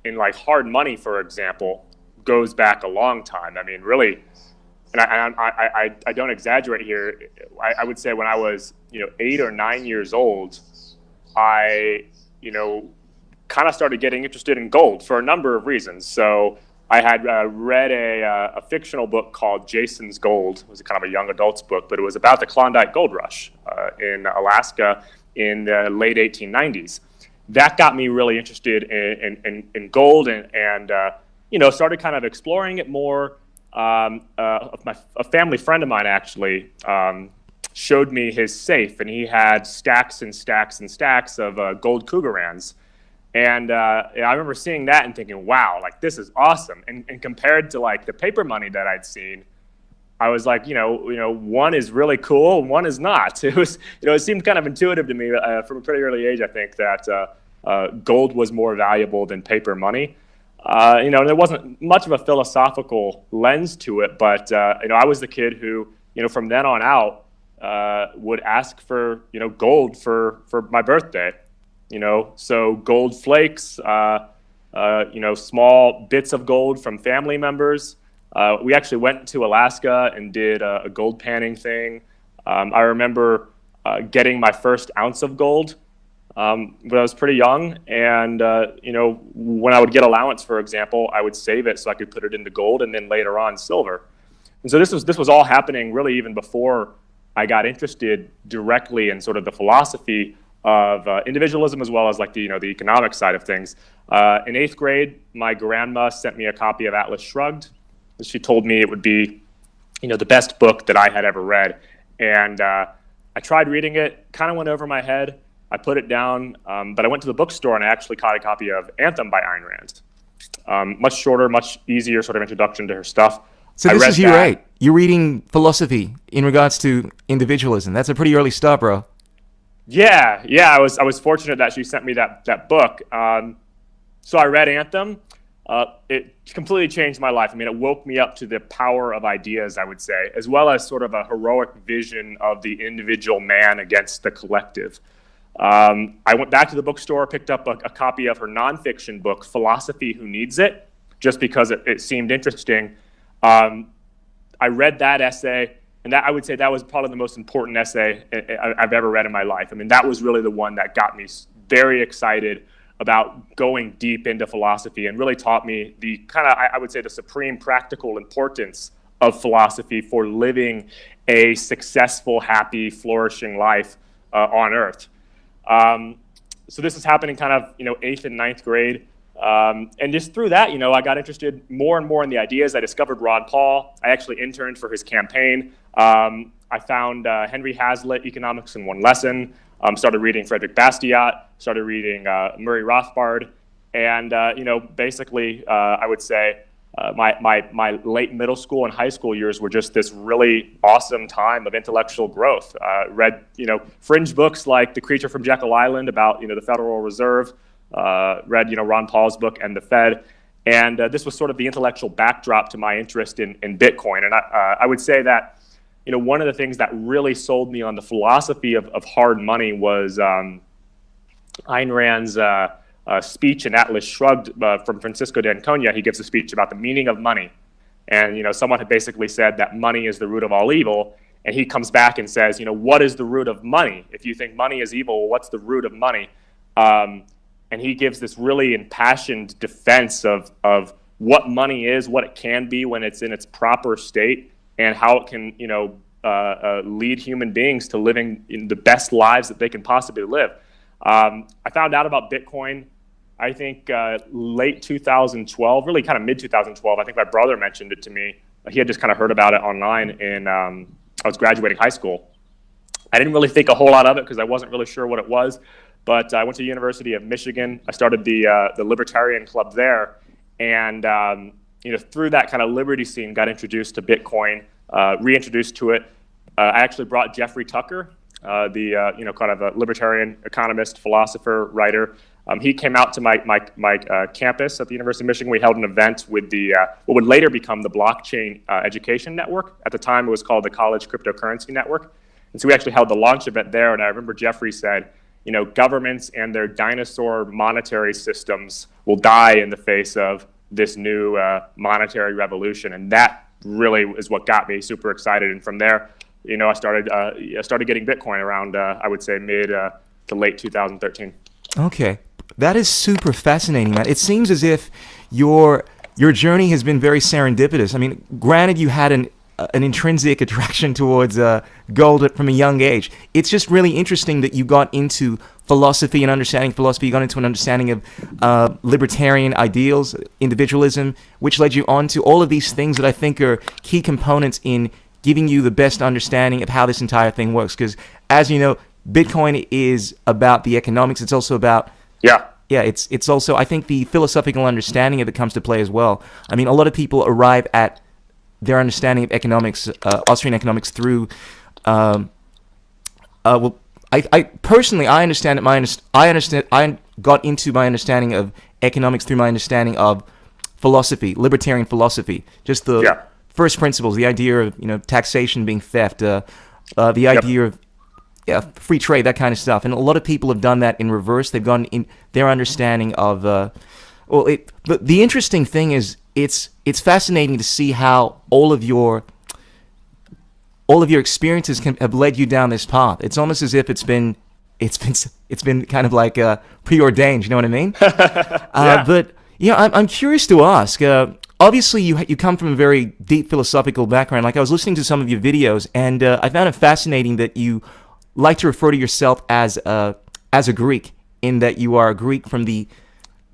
like hard money, for example, goes back a long time. I mean, really, and I don't exaggerate here. I would say when I was 8 or 9 years old, I kind of started getting interested in gold for a number of reasons. So I had read a fictional book called Jason's Gold. It was kind of a young adult's book, but it was about the Klondike Gold Rush in Alaska in the late 1890s. That got me really interested in gold and started kind of exploring it more. A family friend of mine actually showed me his safe, and he had stacks and stacks and stacks of gold Cougarans. And I remember seeing that and thinking, wow, like this is awesome. And compared to like the paper money that I'd seen, I was like, one is really cool and one is not. It was, it seemed kind of intuitive to me from a pretty early age, I think, that gold was more valuable than paper money. And there wasn't much of a philosophical lens to it, but, I was the kid who, from then on out, would ask for, gold for my birthday. So gold flakes, small bits of gold from family members. We actually went to Alaska and did a gold panning thing. I remember getting my first ounce of gold when I was pretty young. And, when I would get allowance, for example, I would save it so I could put it into gold and then later on silver. And so this was all happening really even before I got interested directly in sort of the philosophy of individualism as well as like the economic side of things. In 8th grade, my grandma sent me a copy of Atlas Shrugged. She told me it would be, the best book that I had ever read. And I tried reading it, kind of went over my head. I put it down, but I went to the bookstore and I actually caught a copy of Anthem by Ayn Rand. Much shorter, much easier sort of introduction to her stuff. So this is you, right? You're reading philosophy in regards to individualism. That's a pretty early start, bro. Yeah. I was fortunate that she sent me that book. So I read Anthem. It completely changed my life. I mean, it woke me up to the power of ideas, I would say, as well as sort of a heroic vision of the individual man against the collective. I went back to the bookstore, picked up a copy of her nonfiction book, Philosophy Who Needs It, just because it seemed interesting. I read that essay, and that I would say that was probably the most important essay I've ever read in my life. I mean, that was really the one that got me very excited about going deep into philosophy and really taught me the kind of, I would say, the supreme practical importance of philosophy for living a successful, happy, flourishing life on Earth. So this is happening kind of, 8th and 9th grade. And just through that, I got interested more and more in the ideas. I discovered Ron Paul. I actually interned for his campaign. I found Henry Hazlitt, Economics in One Lesson. Started reading Frederick Bastiat. Started reading Murray Rothbard. And, basically, I would say my late middle school and high school years were just this really awesome time of intellectual growth. Read, fringe books like The Creature from Jekyll Island about, the Federal Reserve. Read, Ron Paul's book and the Fed, and this was sort of the intellectual backdrop to my interest in Bitcoin. And I would say that, one of the things that really sold me on the philosophy of hard money was Ayn Rand's speech in Atlas Shrugged from Francisco de Anconia. He gives a speech about the meaning of money, and someone had basically said that money is the root of all evil, and he comes back and says, what is the root of money? If you think money is evil, what's the root of money? And he gives this really impassioned defense of what money is, what it can be when it's in its proper state, and how it can, lead human beings to living in the best lives that they can possibly live. I found out about Bitcoin, I think, late 2012, really kind of mid 2012. I think my brother mentioned it to me. He had just kind of heard about it online, and I was graduating high school. I didn't really think a whole lot of it because I wasn't really sure what it was. But I went to the University of Michigan. I started the Libertarian Club there, and through that kind of liberty scene, got introduced to Bitcoin, reintroduced to it. I actually brought Jeffrey Tucker, the kind of a libertarian economist, philosopher, writer. He came out to my campus at the University of Michigan. We held an event with the what would later become the Blockchain Education Network. At the time, it was called the College Cryptocurrency Network. And so we actually held the launch event there. And I remember Jeffrey said, governments and their dinosaur monetary systems will die in the face of this new monetary revolution. And that really is what got me super excited. And from there, I started getting Bitcoin around, I would say, mid to late 2013. Okay. That is super fascinating, man. It seems as if your journey has been very serendipitous. I mean, granted, you had an intrinsic attraction towards gold from a young age. It's just really interesting that you got into philosophy and understanding philosophy. You got into an understanding of libertarian ideals, individualism, which led you on to all of these things that I think are key components in giving you the best understanding of how this entire thing works. Because, as you know, Bitcoin is about the economics. It's also about it's also, I think, the philosophical understanding of it comes to play as well. I mean, a lot of people arrive at their understanding of economics, Austrian economics, through. I personally, I understand it. I got into my understanding of economics through my understanding of philosophy, libertarian philosophy, just the first principles, the idea of taxation being theft, the idea of free trade, that kind of stuff. And a lot of people have done that in reverse. They've gone in their understanding of the interesting thing is it's fascinating to see how all of your experiences have led you down this path. It's almost as if it's been kind of like preordained. You know what I mean? But I'm curious to ask. Obviously, you come from a very deep philosophical background. Like, I was listening to some of your videos, and I found it fascinating that you like to refer to yourself as a Greek, in that you are a Greek from the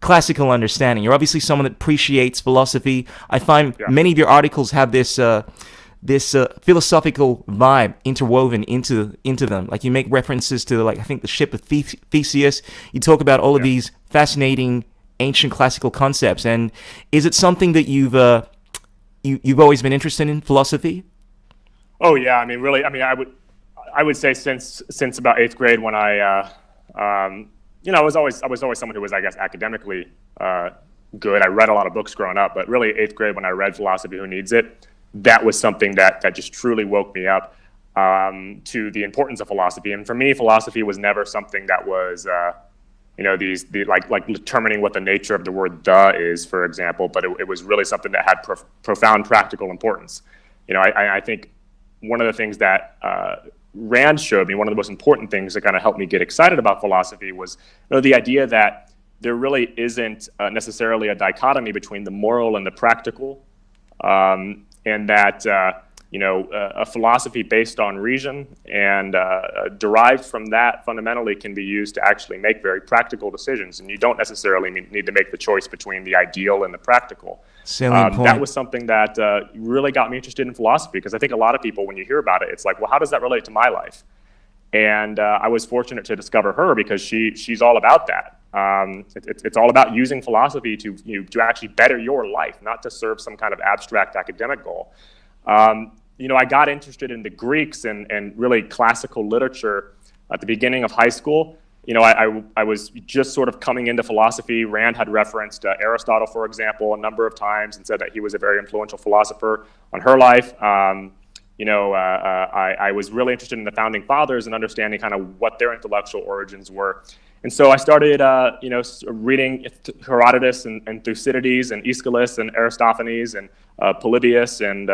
classical understanding. You're obviously someone that appreciates philosophy. I find many of your articles have this philosophical vibe interwoven into them. Like, you make references to, like, I think the ship of Theseus. You talk about all of these fascinating ancient classical concepts. And is it something that you've always been interested in, philosophy? Oh yeah, I mean, really, I would say since about 8th grade, when I was always someone who was, I guess, academically good. I read a lot of books growing up, but really 8th grade, when I read Philosophy Who Needs It, that was something that just truly woke me up to the importance of philosophy. And for me, philosophy was never something that was like determining what the nature of the word "the" is, for example. But it was really something that had profound practical importance. I think one of the things that Rand showed me, one of the most important things that kind of helped me get excited about philosophy, was the idea that there really isn't necessarily a dichotomy between the moral and the practical, and that a philosophy based on reason and derived from that fundamentally can be used to actually make very practical decisions, and you don't necessarily need to make the choice between the ideal and the practical. That was something that really got me interested in philosophy, because I think a lot of people, when you hear about it, it's like, well, how does that relate to my life? And I was fortunate to discover her, because she's all about that. It's all about using philosophy to actually better your life, not to serve some kind of abstract academic goal. I got interested in the Greeks and really classical literature at the beginning of high school. I was just sort of coming into philosophy. Rand had referenced Aristotle, for example, a number of times, and said that he was a very influential philosopher on her life. I was really interested in the founding fathers and understanding kind of what their intellectual origins were. And so I started, reading Herodotus and Thucydides and Aeschylus and Aristophanes and Polybius and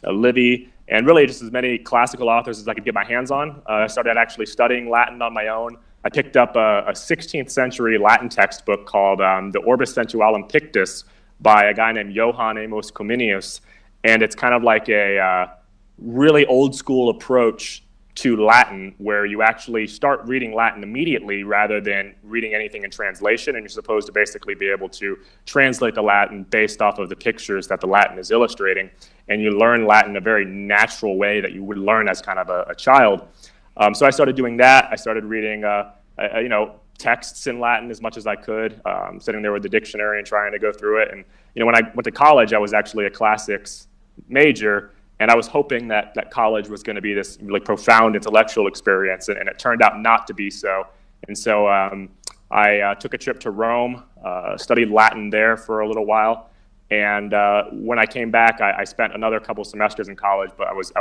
Livy, and really just as many classical authors as I could get my hands on. I started actually studying Latin on my own. I picked up a 16th century Latin textbook called the Orbis Sensualum Pictus by a guy named Johann Amos Comenius, and it's kind of like a really old school approach to Latin, where you actually start reading Latin immediately rather than reading anything in translation, and you're supposed to basically be able to translate the Latin based off of the pictures that the Latin is illustrating, and you learn Latin a very natural way that you would learn as kind of a child. So I started doing that. I started reading texts in Latin as much as I could, sitting there with the dictionary and trying to go through it. And when I went to college, I was actually a classics major, and I was hoping that college was going to be this really profound intellectual experience, and it turned out not to be so. And so I took a trip to Rome, studied Latin there for a little while, and when I came back, I spent another couple semesters in college, but I was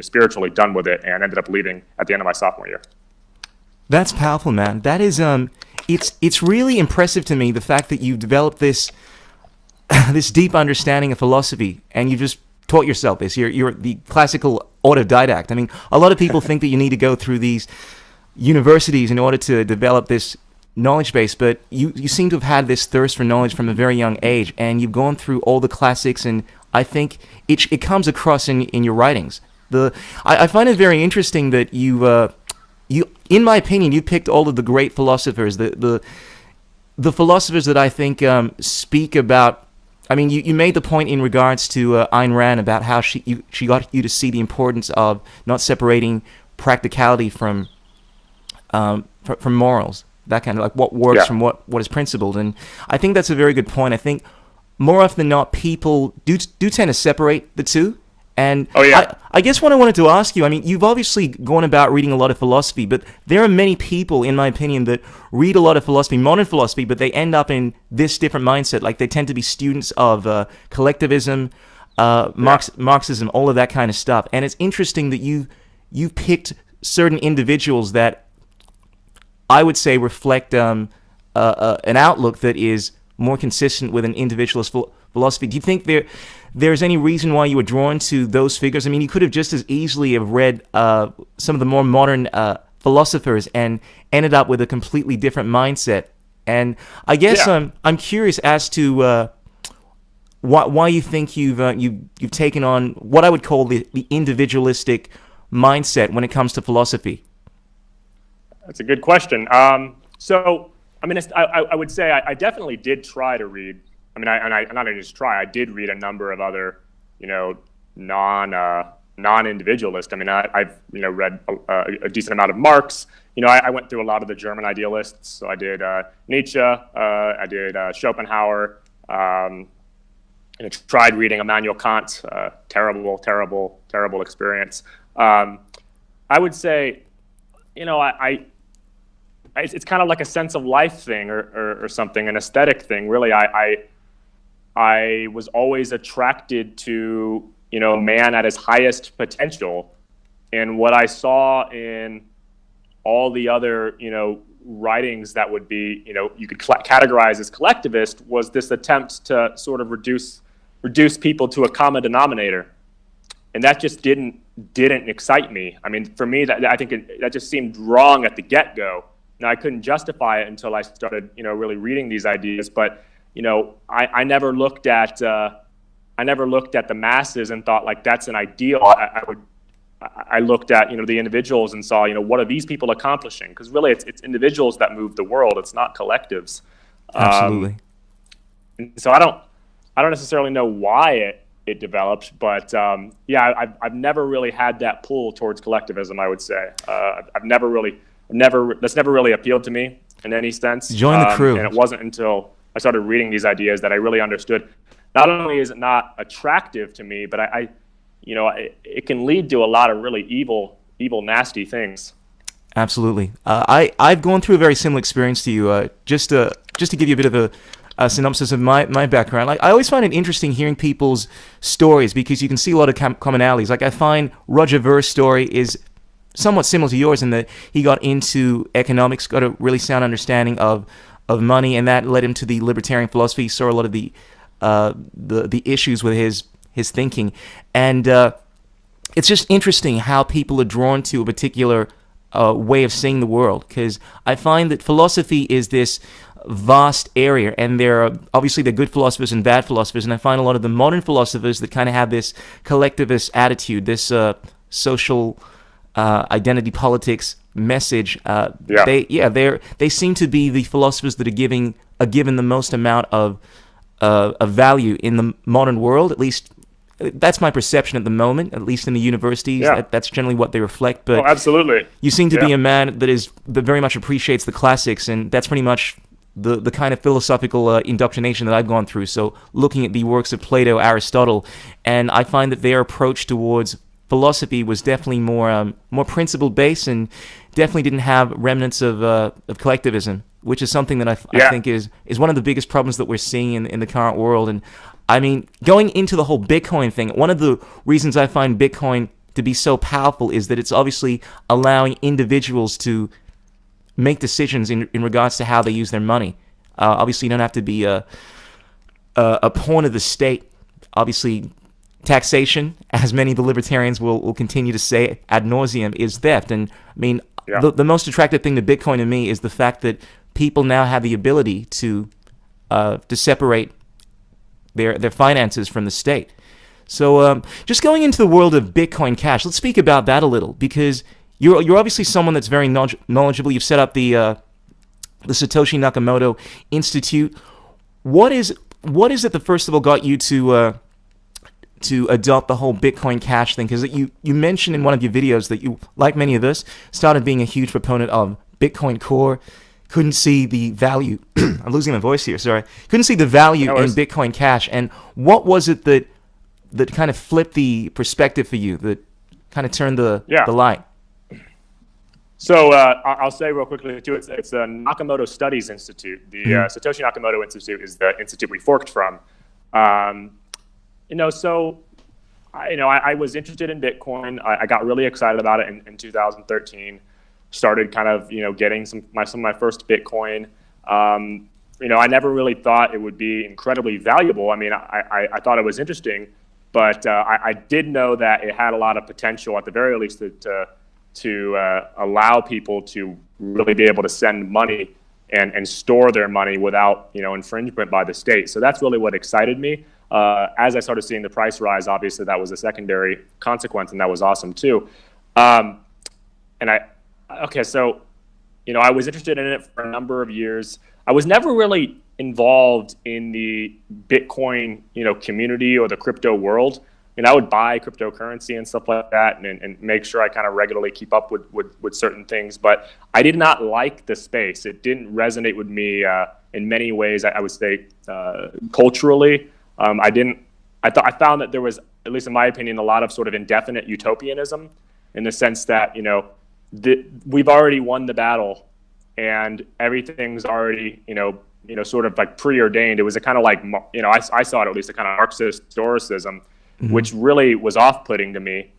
spiritually done with it, and ended up leaving at the end of my sophomore year. That's powerful, man. That is it's really impressive to me, the fact that you've developed this this deep understanding of philosophy, and you just taught yourself this. You're the classical autodidact. I mean, a lot of people think that you need to go through these universities in order to develop this knowledge base, but you seem to have had this thirst for knowledge from a very young age, and you've gone through all the classics, and I think it comes across in your writings. I find it very interesting that you, in my opinion, you picked all of the great philosophers, the philosophers that I think speak about. I mean, you made the point in regards to Ayn Rand about how she got you to see the importance of not separating practicality from morals. That kind of like what works from what is principled. And I think that's a very good point. I think more often than not, people do tend to separate the two. And I guess what I wanted to ask you, I mean, you've obviously gone about reading a lot of philosophy, but there are many people, in my opinion, that read a lot of philosophy, modern philosophy, but they end up in this different mindset. Like they tend to be students of collectivism, Marxism, all of that kind of stuff. And it's interesting that you've picked certain individuals that I would say reflect an outlook that is more consistent with an individualist philosophy. Do you think there's any reason why you were drawn to those figures? I mean, you could have just as easily have read some of the more modern philosophers and ended up with a completely different mindset. And I guess I'm curious as to why you think you've taken on what I would call the individualistic mindset when it comes to philosophy. That's a good question. So, I mean, I would say I definitely did try to read. I mean, I not just try. I did read a number of other, non-individualist. I mean, I've read a decent amount of Marx. I went through a lot of the German idealists. So I did Nietzsche. I did Schopenhauer. Tried reading Immanuel Kant. Terrible experience. I would say, it's kind of like a sense of life thing or something, an aesthetic thing. Really, I was always attracted to, man at his highest potential. And what I saw in all the other, writings that would be, you could categorize as collectivist was this attempt to sort of reduce people to a common denominator. And that just didn't excite me. I mean, for me, I think that just seemed wrong at the get-go. Now, I couldn't justify it until I started, really reading these ideas. But, I never looked at the masses and thought like that's an ideal. I looked at, the individuals and saw, what are these people accomplishing? Because really, it's individuals that move the world. It's not collectives. Absolutely. So I don't necessarily know why it developed, but I've never really had that pull towards collectivism. I would say that's never really appealed to me in any sense. Join the crew. And it wasn't until I started reading these ideas that I really understood. Not only is it not attractive to me, but it can lead to a lot of really evil, nasty things. Absolutely. I've gone through a very similar experience to you. Just to give you a bit of a synopsis of my background. Like, I always find it interesting hearing people's stories because you can see a lot of commonalities. Like, I find Roger Ver's story is somewhat similar to yours in that he got into economics, got a really sound understanding of money, and that led him to the libertarian philosophy. He saw a lot of the issues with his thinking, and it's just interesting how people are drawn to a particular way of seeing the world, because I find that philosophy is this vast area, and there are obviously the good philosophers and bad philosophers, and I find a lot of the modern philosophers that kind of have this collectivist attitude, this social identity politics message. They seem to be the philosophers that are given the most amount of value in the modern world. At least that's my perception at the moment. At least in the universities, that's generally what they reflect. But absolutely, you seem to be a man that very much appreciates the classics, and that's pretty much the kind of philosophical indoctrination that I've gone through. So looking at the works of Plato, Aristotle, and I find that their approach towards philosophy was definitely more principle based, and definitely didn't have remnants of collectivism. which is something that I think is one of the biggest problems that we're seeing in the current world. And I mean, going into the whole Bitcoin thing, one of the reasons I find Bitcoin to be so powerful is that it's obviously allowing individuals to make decisions in regards to how they use their money. Obviously, you don't have to be a pawn of the state. Obviously, taxation, as many of the libertarians will continue to say ad nauseum, is theft. And I mean, the most attractive thing to Bitcoin to me is the fact that people now have the ability to separate their finances from the state. So just going into the world of Bitcoin Cash, let's speak about that a little, because you're obviously someone that's very knowledgeable. You've set up the Satoshi Nakamoto Institute. What is it that first of all got you to adopt the whole Bitcoin Cash thing? Because you mentioned in one of your videos that you, like many of us, started being a huge proponent of Bitcoin Core. Couldn't see the value. I'm losing my voice here. Sorry. Couldn't see the value in Bitcoin Cash. And what was it that kind of flipped the perspective for you? That kind of turned the light. So I'll say real quickly too. It's the Nakamoto Studies Institute. The Satoshi Nakamoto Institute is the institute we forked from. So I was interested in Bitcoin. I got really excited about it in 2013. Started kind of getting some of my first Bitcoin. I never really thought it would be incredibly valuable. I mean, I thought it was interesting, but I did know that it had a lot of potential, at the very least, to allow people to really be able to send money and store their money without infringement by the state. So that's really what excited me. As I started seeing the price rise, obviously that was a secondary consequence, and that was awesome too. So I was interested in it for a number of years. I was never really involved in the Bitcoin, community or the crypto world. I would buy cryptocurrency and stuff like that, and make sure I kind of regularly keep up with certain things. But I did not like the space. It didn't resonate with me in many ways. I would say culturally, I found that there was, at least in my opinion, a lot of sort of indefinite utopianism, in the sense that we've already won the battle, and everything's already sort of like preordained. It was a kind of like I saw it, at least, a kind of Marxist historicism, which really was off-putting to me.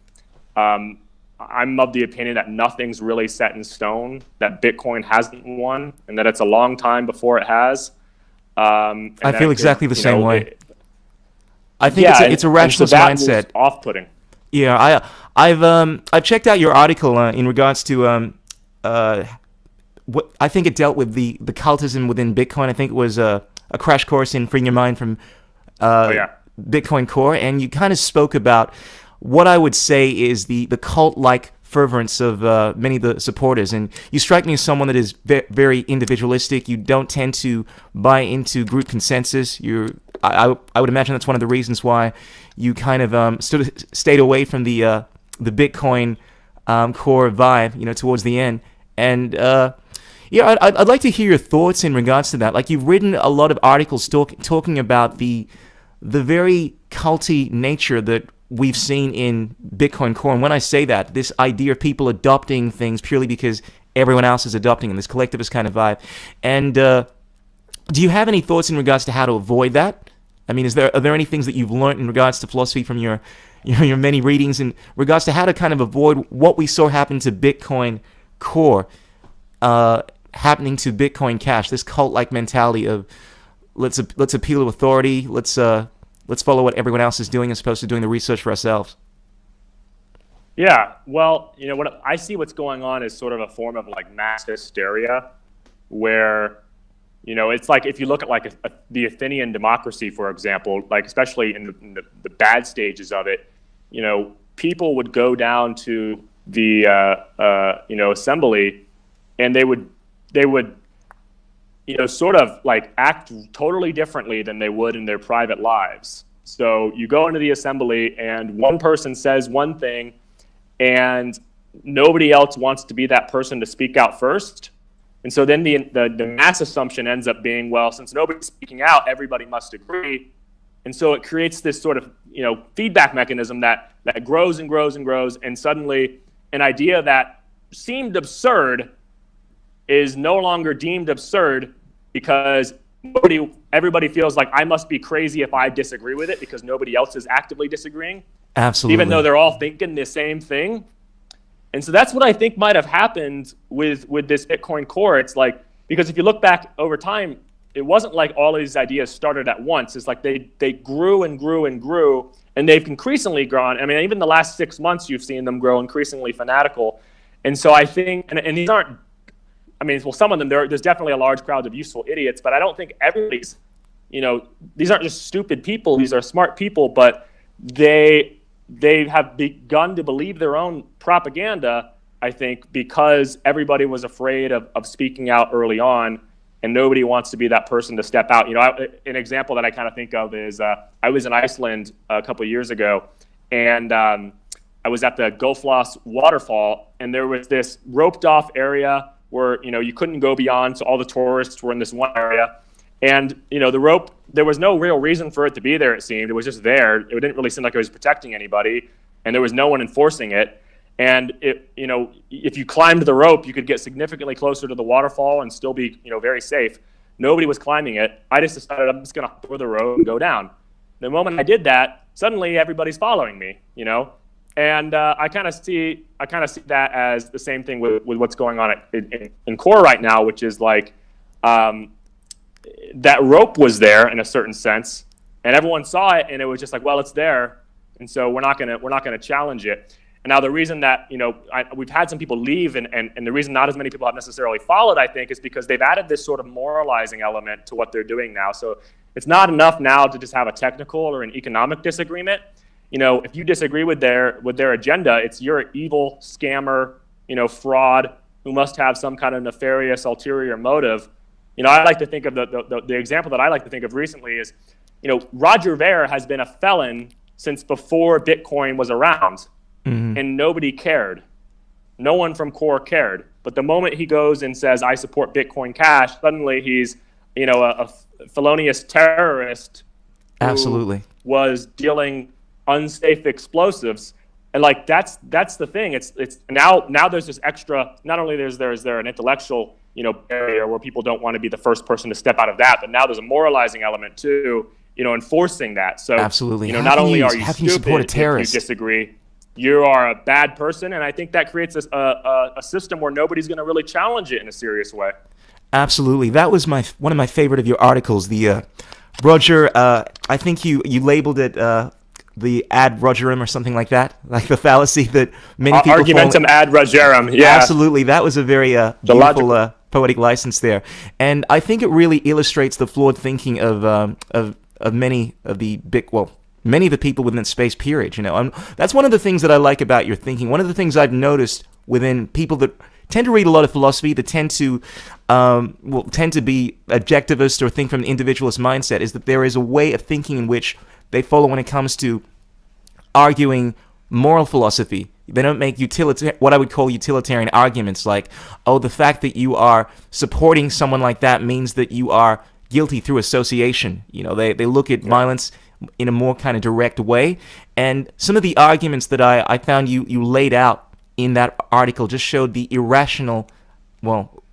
I'm of the opinion that nothing's really set in stone, that Bitcoin hasn't won, and that it's a long time before it has. I feel exactly the same way. I think it's a rationalist mindset. Was off-putting. Yeah, I've checked out your article in regards to what I think it dealt with the cultism within Bitcoin. I think it was a crash course in freeing your mind from Bitcoin Core, and you kind of spoke about what I would say is the cult-like fervence of many of the supporters. And you strike me as someone that is very individualistic. You don't tend to buy into group consensus. I would imagine that's one of the reasons why you kind of stayed away from the Bitcoin Core vibe, towards the end. And I'd like to hear your thoughts in regards to that. Like, you've written a lot of articles talking about the very culty nature that we've seen in Bitcoin Core. And when I say that, this idea of people adopting things purely because everyone else is adopting them, this collectivist kind of vibe. And do you have any thoughts in regards to how to avoid that? I mean, are there any things that you've learned in regards to philosophy from your many readings in regards to how to kind of avoid what we saw happen to Bitcoin Core happening to Bitcoin Cash, this cult-like mentality of let's appeal to authority, let's follow what everyone else is doing as opposed to doing the research for ourselves? Yeah, well, what I see what's going on is sort of a form of like mass hysteria, where it's like, if you look at like the Athenian democracy, for example, like especially in the bad stages of it, people would go down to the assembly, and they would sort of like act totally differently than they would in their private lives. So you go into the assembly, and one person says one thing, and nobody else wants to be that person to speak out first. And so then the mass assumption ends up being, well, since nobody's speaking out, everybody must agree. And so it creates this sort of feedback mechanism that grows and grows and grows, and suddenly an idea that seemed absurd is no longer deemed absurd because everybody feels like I must be crazy if I disagree with it because nobody else is actively disagreeing. Absolutely. Even though they're all thinking the same thing. And so that's what I think might have happened with this Bitcoin core. It's like, because if you look back over time, it wasn't like all of these ideas started at once. It's like they grew and grew and grew, and they've increasingly grown. I mean, even the last 6 months, you've seen them grow increasingly fanatical. And so I think, and these aren't, I mean, well, some of them, there's definitely a large crowd of useful idiots, but I don't think everybody's, these aren't just stupid people. These are smart people, but they have begun to believe their own propaganda, I think, because everybody was afraid of speaking out early on, and nobody wants to be that person to step out. An example that I kind of think of is I was in Iceland a couple of years ago, and I was at the Gullfoss waterfall, and there was this roped off area where you couldn't go beyond, so all the tourists were in this one area. And the rope, there was no real reason for it to be there, it seemed. It was just there. It didn't really seem like it was protecting anybody, and there was no one enforcing it. And if you climbed the rope, you could get significantly closer to the waterfall and still be very safe. Nobody was climbing it. I just decided I'm just going to hop over the rope and go down. The moment I did that, suddenly everybody's following me, And I kind of see that as the same thing with what's going on in core right now, which is like that rope was there in a certain sense, and everyone saw it, and it was just like, well, it's there, and so we're not gonna challenge it. And now the reason that we've had some people leave, and the reason not as many people have necessarily followed, I think, is because they've added this sort of moralizing element to what they're doing now. So it's not enough now to just have a technical or an economic disagreement. If you disagree with their agenda, it's you're an evil scammer, fraud who must have some kind of nefarious ulterior motive. I like to think of the example that I like to think of recently is, Roger Ver has been a felon since before Bitcoin was around, and nobody cared. No one from core cared. But the moment he goes and says, I support Bitcoin Cash, suddenly he's, a felonious terrorist who Absolutely. was dealing unsafe explosives. And like that's the thing. It's now there's this extra, not only is there an intellectual barrier where people don't want to be the first person to step out of that, but now there's a moralizing element too, enforcing that. So absolutely, not only are you how can you support a terrorist? If you disagree, you are a bad person, and I think that creates a system where nobody's going to really challenge it in a serious way. Absolutely, that was one of my favorite of your articles. The Roger, I think you labeled it the ad Rogerum or something like that, like the fallacy that many people argumentum ad Rogerum. Yeah, absolutely, that was a very beautiful poetic license there, and I think it really illustrates the flawed thinking of many of the many of the people within space peerage. That's one of the things that I like about your thinking. One of the things I've noticed within people that tend to read a lot of philosophy, that tend to be objectivist or think from an individualist mindset, is that there is a way of thinking in which they follow when it comes to arguing moral philosophy. They don't make what I would call utilitarian arguments like, oh, the fact that you are supporting someone like that means that you are guilty through association. They look at violence in a more kind of direct way. And some of the arguments that I found you laid out in that article just showed the irrational,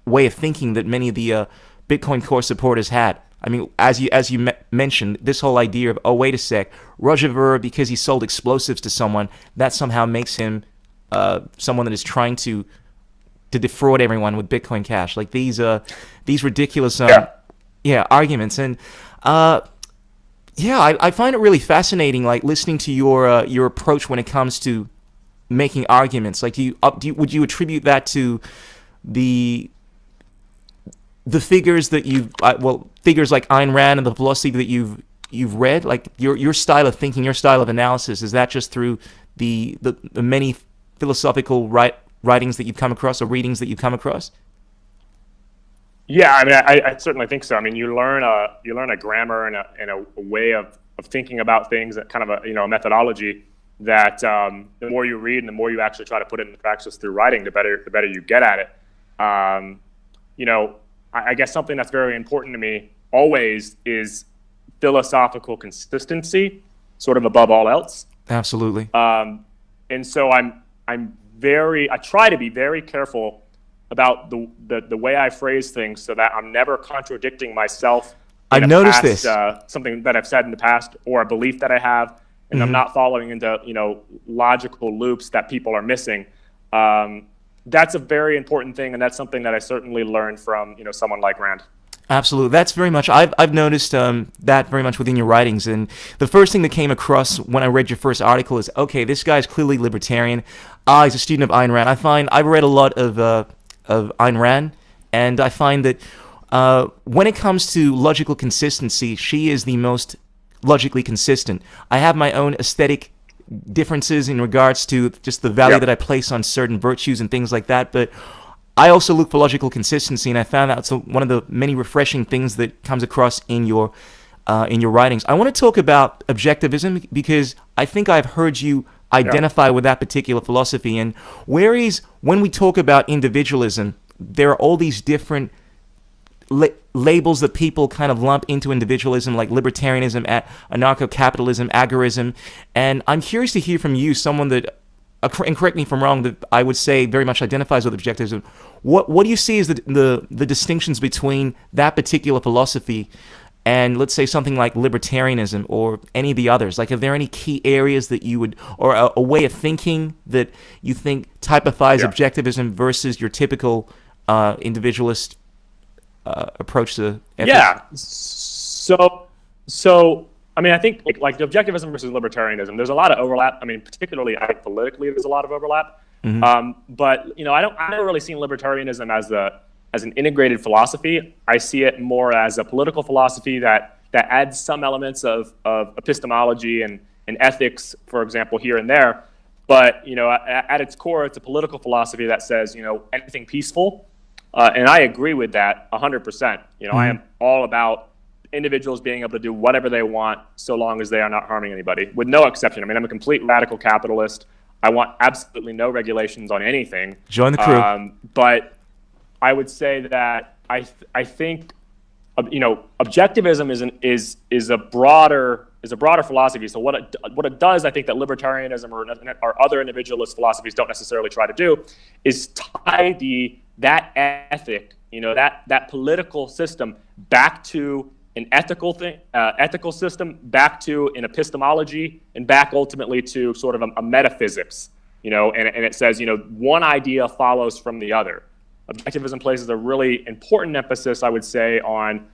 way of thinking that many of the Bitcoin Core supporters had. I mean, as you mentioned, this whole idea of, oh, wait a sec, Roger Ver, because he sold explosives to someone, that somehow makes him someone that is trying to defraud everyone with Bitcoin Cash. Like these ridiculous arguments. And I find it really fascinating, like listening to your approach when it comes to making arguments. Like, would you attribute that to the figures that figures like Ayn Rand and the philosophy that you've read, like your style of thinking, your style of analysis, is that just through the many philosophical writings that you've come across or readings that you've come across? Yeah, I mean, I certainly think so. I mean, you learn a grammar and a way of thinking about things, kind of a methodology that the more you read and the more you actually try to put it into practice through writing, the better you get at it. I guess something that's very important to me always is philosophical consistency, sort of above all else. Absolutely. And so I try to be very careful about the way I phrase things so that I'm never contradicting myself. I've noticed this. Something that I've said in the past or a belief that I have, and I'm not following into, logical loops that people are missing. That's a very important thing, and that's something that I certainly learned from, someone like Rand. Absolutely. That's very much, I've noticed that very much within your writings. And the first thing that came across when I read your first article is, okay, this guy's clearly libertarian. He's a student of Ayn Rand. I've read a lot of Ayn Rand, and I find that when it comes to logical consistency, she is the most logically consistent. I have my own aesthetic differences in regards to just the value that I place on certain virtues and things like that, but I also look for logical consistency, and I found that's one of the many refreshing things that comes across in your writings. I want to talk about objectivism because I think I've heard you identify with that particular philosophy. And whereas when we talk about individualism, there are all these different labels that people kind of lump into individualism, like libertarianism, anarcho-capitalism, agorism. And I'm curious to hear from you, someone that, and correct me if I'm wrong, that I would say very much identifies with objectivism. What do you see as the distinctions between that particular philosophy and, let's say, something like libertarianism or any of the others? Like, are there any key areas that you would, or a way of thinking that you think typifies objectivism versus your typical individualist approach to ethics? Yeah. So I mean, I think like the objectivism versus libertarianism, there's a lot of overlap. I mean, particularly I think politically, there's a lot of overlap. But I never really seen libertarianism as an integrated philosophy. I see it more as a political philosophy that adds some elements of epistemology and ethics, for example, here and there. But at its core, it's a political philosophy that says anything peaceful. And I agree with that 100%. I am all about individuals being able to do whatever they want so long as they are not harming anybody, with no exception. I mean, I'm a complete radical capitalist. I want absolutely no regulations on anything. Join the crew. But I would say that I think objectivism is a broader philosophy. So what it does, I think that libertarianism or other individualist philosophies don't necessarily try to do, is tie that ethic, that political system back to an ethical system, back to an epistemology, and back ultimately to sort of a metaphysics. And it says one idea follows from the other. Objectivism places a really important emphasis, I would say, on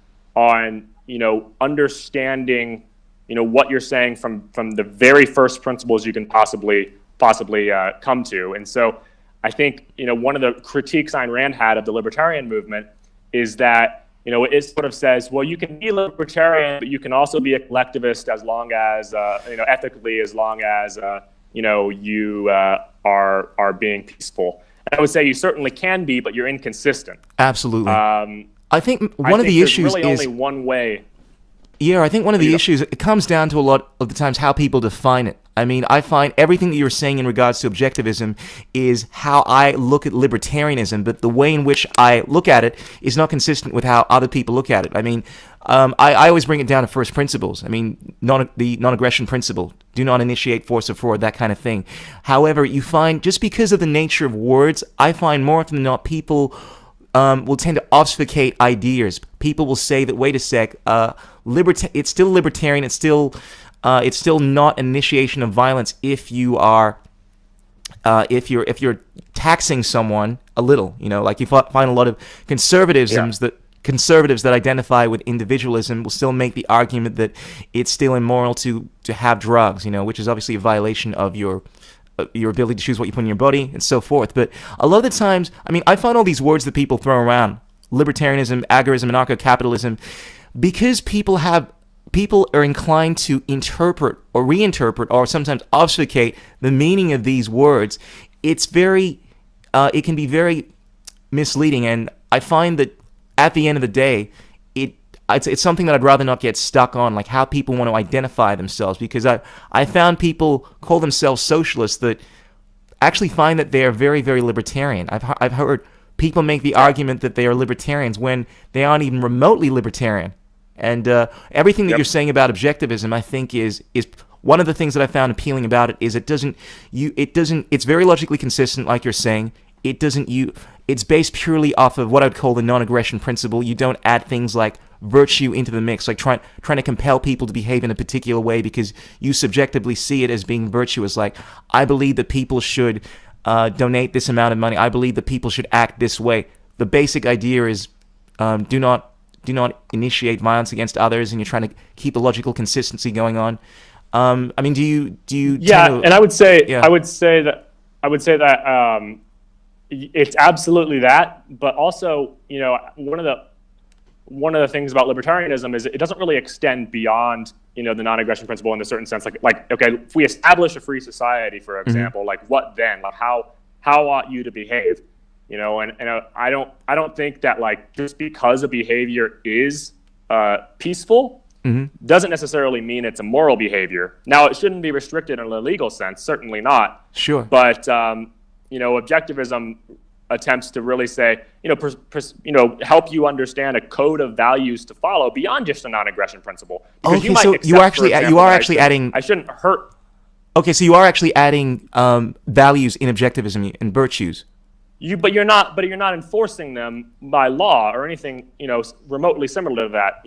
understanding what you're saying from the very first principles you can possibly come to. And so I think one of the critiques Ayn Rand had of the libertarian movement is that it sort of says, well, you can be libertarian, but you can also be a collectivist as long as ethically, as long as you are being peaceful. And I would say you certainly can be, but you're inconsistent. Absolutely. I think one of the issues really only one way. Yeah, I think one of the issues, it comes down to a lot of the times how people define it. I mean, I find everything that you're saying in regards to objectivism is how I look at libertarianism, but the way in which I look at it is not consistent with how other people look at it. I mean, I always bring it down to first principles. I mean, the non-aggression principle, do not initiate force or fraud, that kind of thing. However, you find, just because of the nature of words, I find more often than not people will tend to obfuscate ideas. People will say that, wait a sec, it's still libertarian, it's still not initiation of violence if you are if you're taxing someone a little. Like you find a lot of conservatives that identify with individualism will still make the argument that it's still immoral to have drugs, which is obviously a violation of your ability to choose what you put in your body and so forth. But a lot of the times, I mean, I find all these words that people throw around, libertarianism, agorism, anarcho-capitalism, because people are inclined to interpret or reinterpret or sometimes obfuscate the meaning of these words. It can be very misleading, and I find that at the end of the day, it's something that I'd rather not get stuck on, like how people want to identify themselves, because I found people call themselves socialists that actually find that they are very, very libertarian. I've heard people make the argument that they are libertarians when they aren't even remotely libertarian. And everything that you're saying about objectivism, I think, is one of the things that I found appealing about it. Is it's very logically consistent, like you're saying. it's based purely off of what I'd call the non-aggression principle. You don't add things like virtue into the mix, like trying to compel people to behave in a particular way because you subjectively see it as being virtuous. Like, I believe that people should donate this amount of money. I believe that people should act this way. The basic idea is do not initiate violence against others, and you're trying to keep a logical consistency going on. I mean, do you? Yeah, and I would say that it's absolutely that, but also, one of the things about libertarianism is it doesn't really extend beyond, the non-aggression principle in a certain sense. Like, okay, if we establish a free society, for example, like what then? Like how ought you to behave? I don't think that, like, just because a behavior is peaceful doesn't necessarily mean it's a moral behavior. Now, it shouldn't be restricted in a legal sense, certainly not. Sure. But objectivism attempts to really say, help you understand a code of values to follow beyond just a non-aggression principle. Because okay, so you are actually adding. I shouldn't hurt. Okay, so you are actually adding values in objectivism and virtues. But you're not enforcing them by law or anything, remotely similar to that.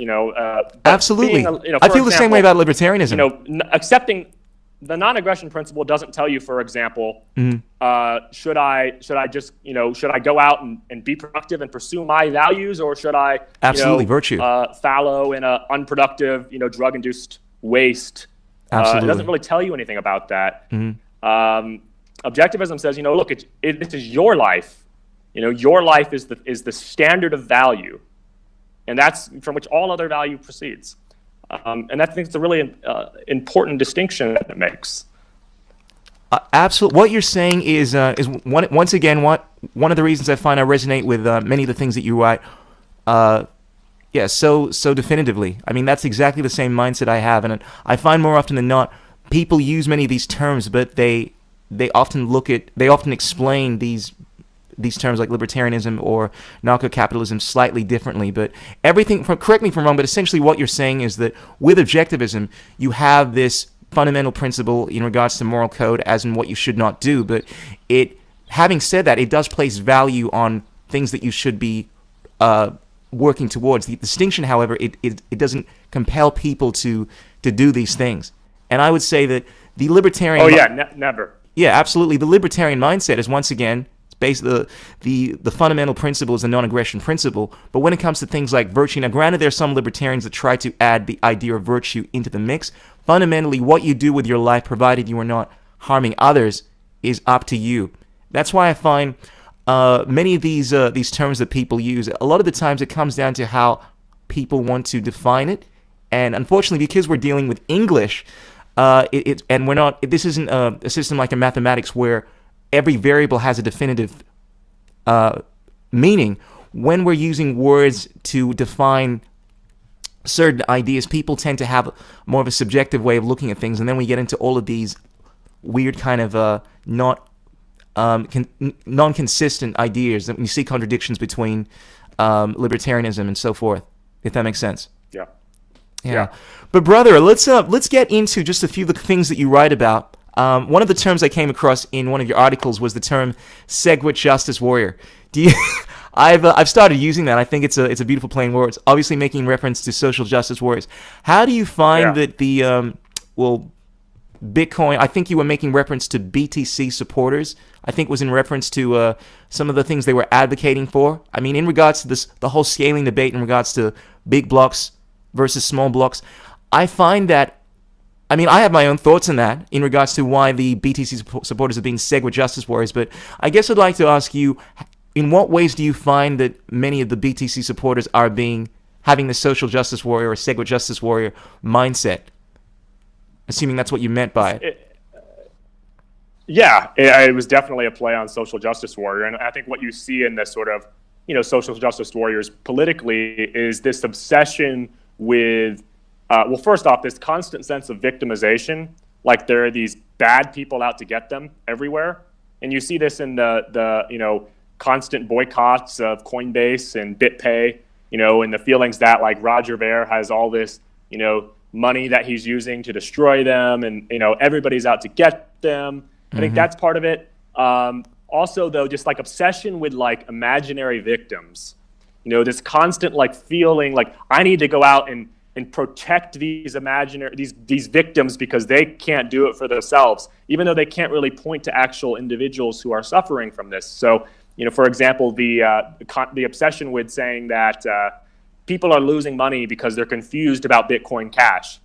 Absolutely. I feel the same way about libertarianism. Accepting the non-aggression principle doesn't tell you, for example, should I go out and be productive and pursue my values, or should I virtue fallow in a unproductive, drug-induced waste? Absolutely. It doesn't really tell you anything about that. Objectivism says, look, this is your life. Your life is the standard of value, and that's from which all other value proceeds. And I think it's a really important distinction that it makes. Absolutely. What you're saying is once again one of the reasons I find I resonate with many of the things that you write. So definitively. I mean, that's exactly the same mindset I have, and I find more often than not people use many of these terms, but they often explain these terms like libertarianism or narco-capitalism slightly differently. But everything, correct me if I'm wrong, but essentially what you're saying is that with objectivism, you have this fundamental principle in regards to moral code, as in what you should not do. But having said that, it does place value on things that you should be working towards. The distinction, however, it doesn't compel people to do these things. And I would say that the libertarian... never. Yeah, absolutely. The libertarian mindset is, once again, basically the fundamental principle is the non-aggression principle. But when it comes to things like virtue, now granted there are some libertarians that try to add the idea of virtue into the mix. Fundamentally, what you do with your life, provided you are not harming others, is up to you. That's why I find many of these terms that people use, a lot of the times it comes down to how people want to define it. And unfortunately, because we're dealing with English, and we're not. This isn't a system like in mathematics where every variable has a definitive meaning. When we're using words to define certain ideas, people tend to have more of a subjective way of looking at things, and then we get into all of these weird kind of non-consistent ideas that we see contradictions between libertarianism and so forth. If that makes sense. Yeah. But brother, let's get into just a few of the things that you write about. One of the terms I came across in one of your articles was the term Segwit justice warrior. I've started using that. I think it's a beautiful plain words. Obviously making reference to social justice warriors. How do you find that the Bitcoin? I think you were making reference to BTC supporters. I think was in reference to some of the things they were advocating for. I mean, in regards to the whole scaling debate in regards to big blocks versus small blocks, I find that, I mean, I have my own thoughts on that in regards to why the BTC supporters are being Segwit justice warriors, but I guess I'd like to ask you, in what ways do you find that many of the BTC supporters are having the social justice warrior or Segwit justice warrior mindset? Assuming that's what you meant by it. It was definitely a play on social justice warrior, and I think what you see in this sort of, social justice warriors politically is this obsession with, first off, this constant sense of victimization, like there are these bad people out to get them everywhere, and you see this in the constant boycotts of Coinbase and BitPay, and the feelings that like Roger Ver has all this, money that he's using to destroy them, and everybody's out to get them. I think that's part of it. also though just like obsession with like imaginary victims, this constant like feeling like I need to go out and protect these imaginary these victims because they can't do it for themselves, even though they can't really point to actual individuals who are suffering from this. So for example, the obsession with saying that people are losing money because they're confused about Bitcoin Cash.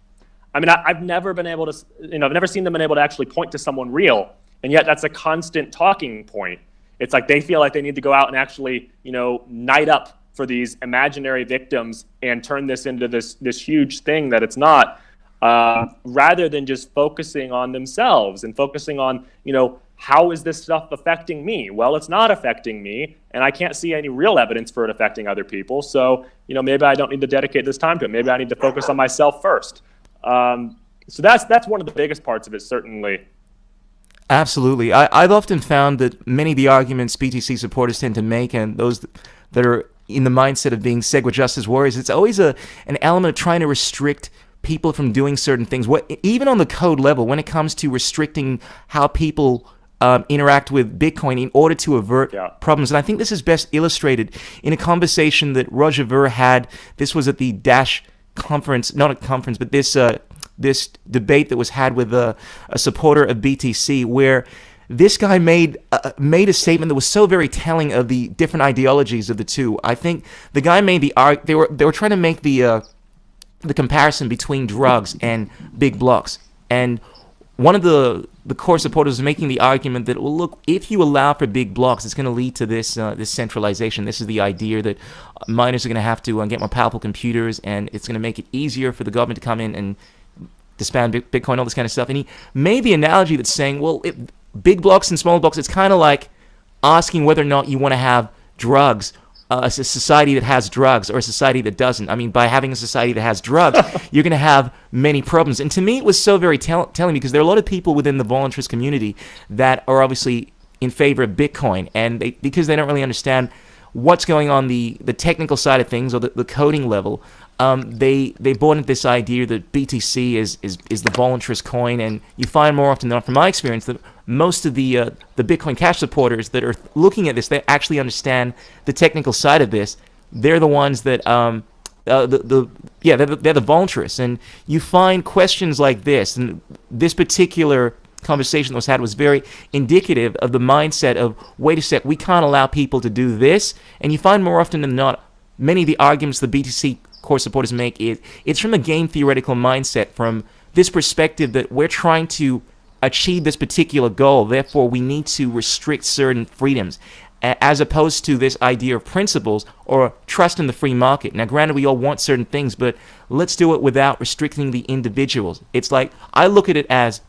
I mean, I've never been able to, I've never seen them been able to actually point to someone real, and yet that's a constant talking point. It's like they feel like they need to go out and actually, knight up for these imaginary victims and turn this into this huge thing that it's not, rather than just focusing on themselves and focusing on, how is this stuff affecting me? Well, it's not affecting me, and I can't see any real evidence for it affecting other people. So, maybe I don't need to dedicate this time to it. Maybe I need to focus on myself first. So that's one of the biggest parts of it, certainly. Absolutely. I've often found that many of the arguments BTC supporters tend to make, and those that are in the mindset of being Segwit justice warriors, it's always an element of trying to restrict people from doing certain things. Even on the code level, when it comes to restricting how people interact with Bitcoin in order to avert problems. And I think this is best illustrated in a conversation that Roger Ver had. This was at the Dash conference, not a conference, but this debate that was had with a supporter of BTC, where this guy made a statement that was so very telling of the different ideologies of the two. I think the guy made they were trying to make the comparison between drugs and big blocks, and one of the core supporters was making the argument that, well, look, if you allow for big blocks, it's going to lead to this centralization. This is the idea that miners are going to have to get more powerful computers, and it's going to make it easier for the government to come in and disband Bitcoin, all this kind of stuff. And he made the analogy that's saying, well, big blocks and small blocks, it's kind of like asking whether or not you want to have drugs, a society that has drugs or a society that doesn't. I mean, by having a society that has drugs, you're going to have many problems. And to me, it was so very telling, because there are a lot of people within the voluntarist community that are obviously in favor of Bitcoin, and because they don't really understand what's going on the technical side of things or the coding level. They bought into this idea that BTC is the voluntarist coin, and you find more often than not, from my experience, that most of the Bitcoin Cash supporters that are looking at this, they actually understand the technical side of this. They're the ones that they're the voluntarists, and you find questions like this, and this particular conversation that was had was very indicative of the mindset of, wait a sec, we can't allow people to do this. And you find more often than not, many of the arguments the BTC core supporters make it's from a game theoretical mindset, from this perspective that we're trying to achieve this particular goal, therefore we need to restrict certain freedoms, as opposed to this idea of principles or trust in the free market. Now, granted, we all want certain things, but let's do it without restricting the individuals. It's like, I look at it as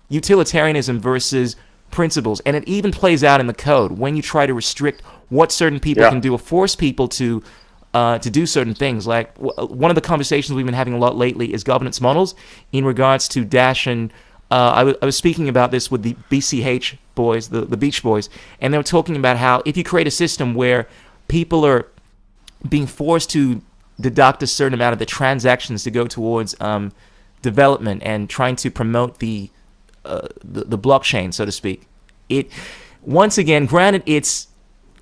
utilitarianism versus principles, and it even plays out in the code when you try to restrict what certain people can do or force people to do certain things. Like one of the conversations we've been having a lot lately is governance models in regards to Dash, and I was speaking about this with the BCH boys, the Beach Boys, and they were talking about how if you create a system where people are being forced to deduct a certain amount of the transactions to go towards development and trying to promote the blockchain, so to speak, it, once again, granted, it's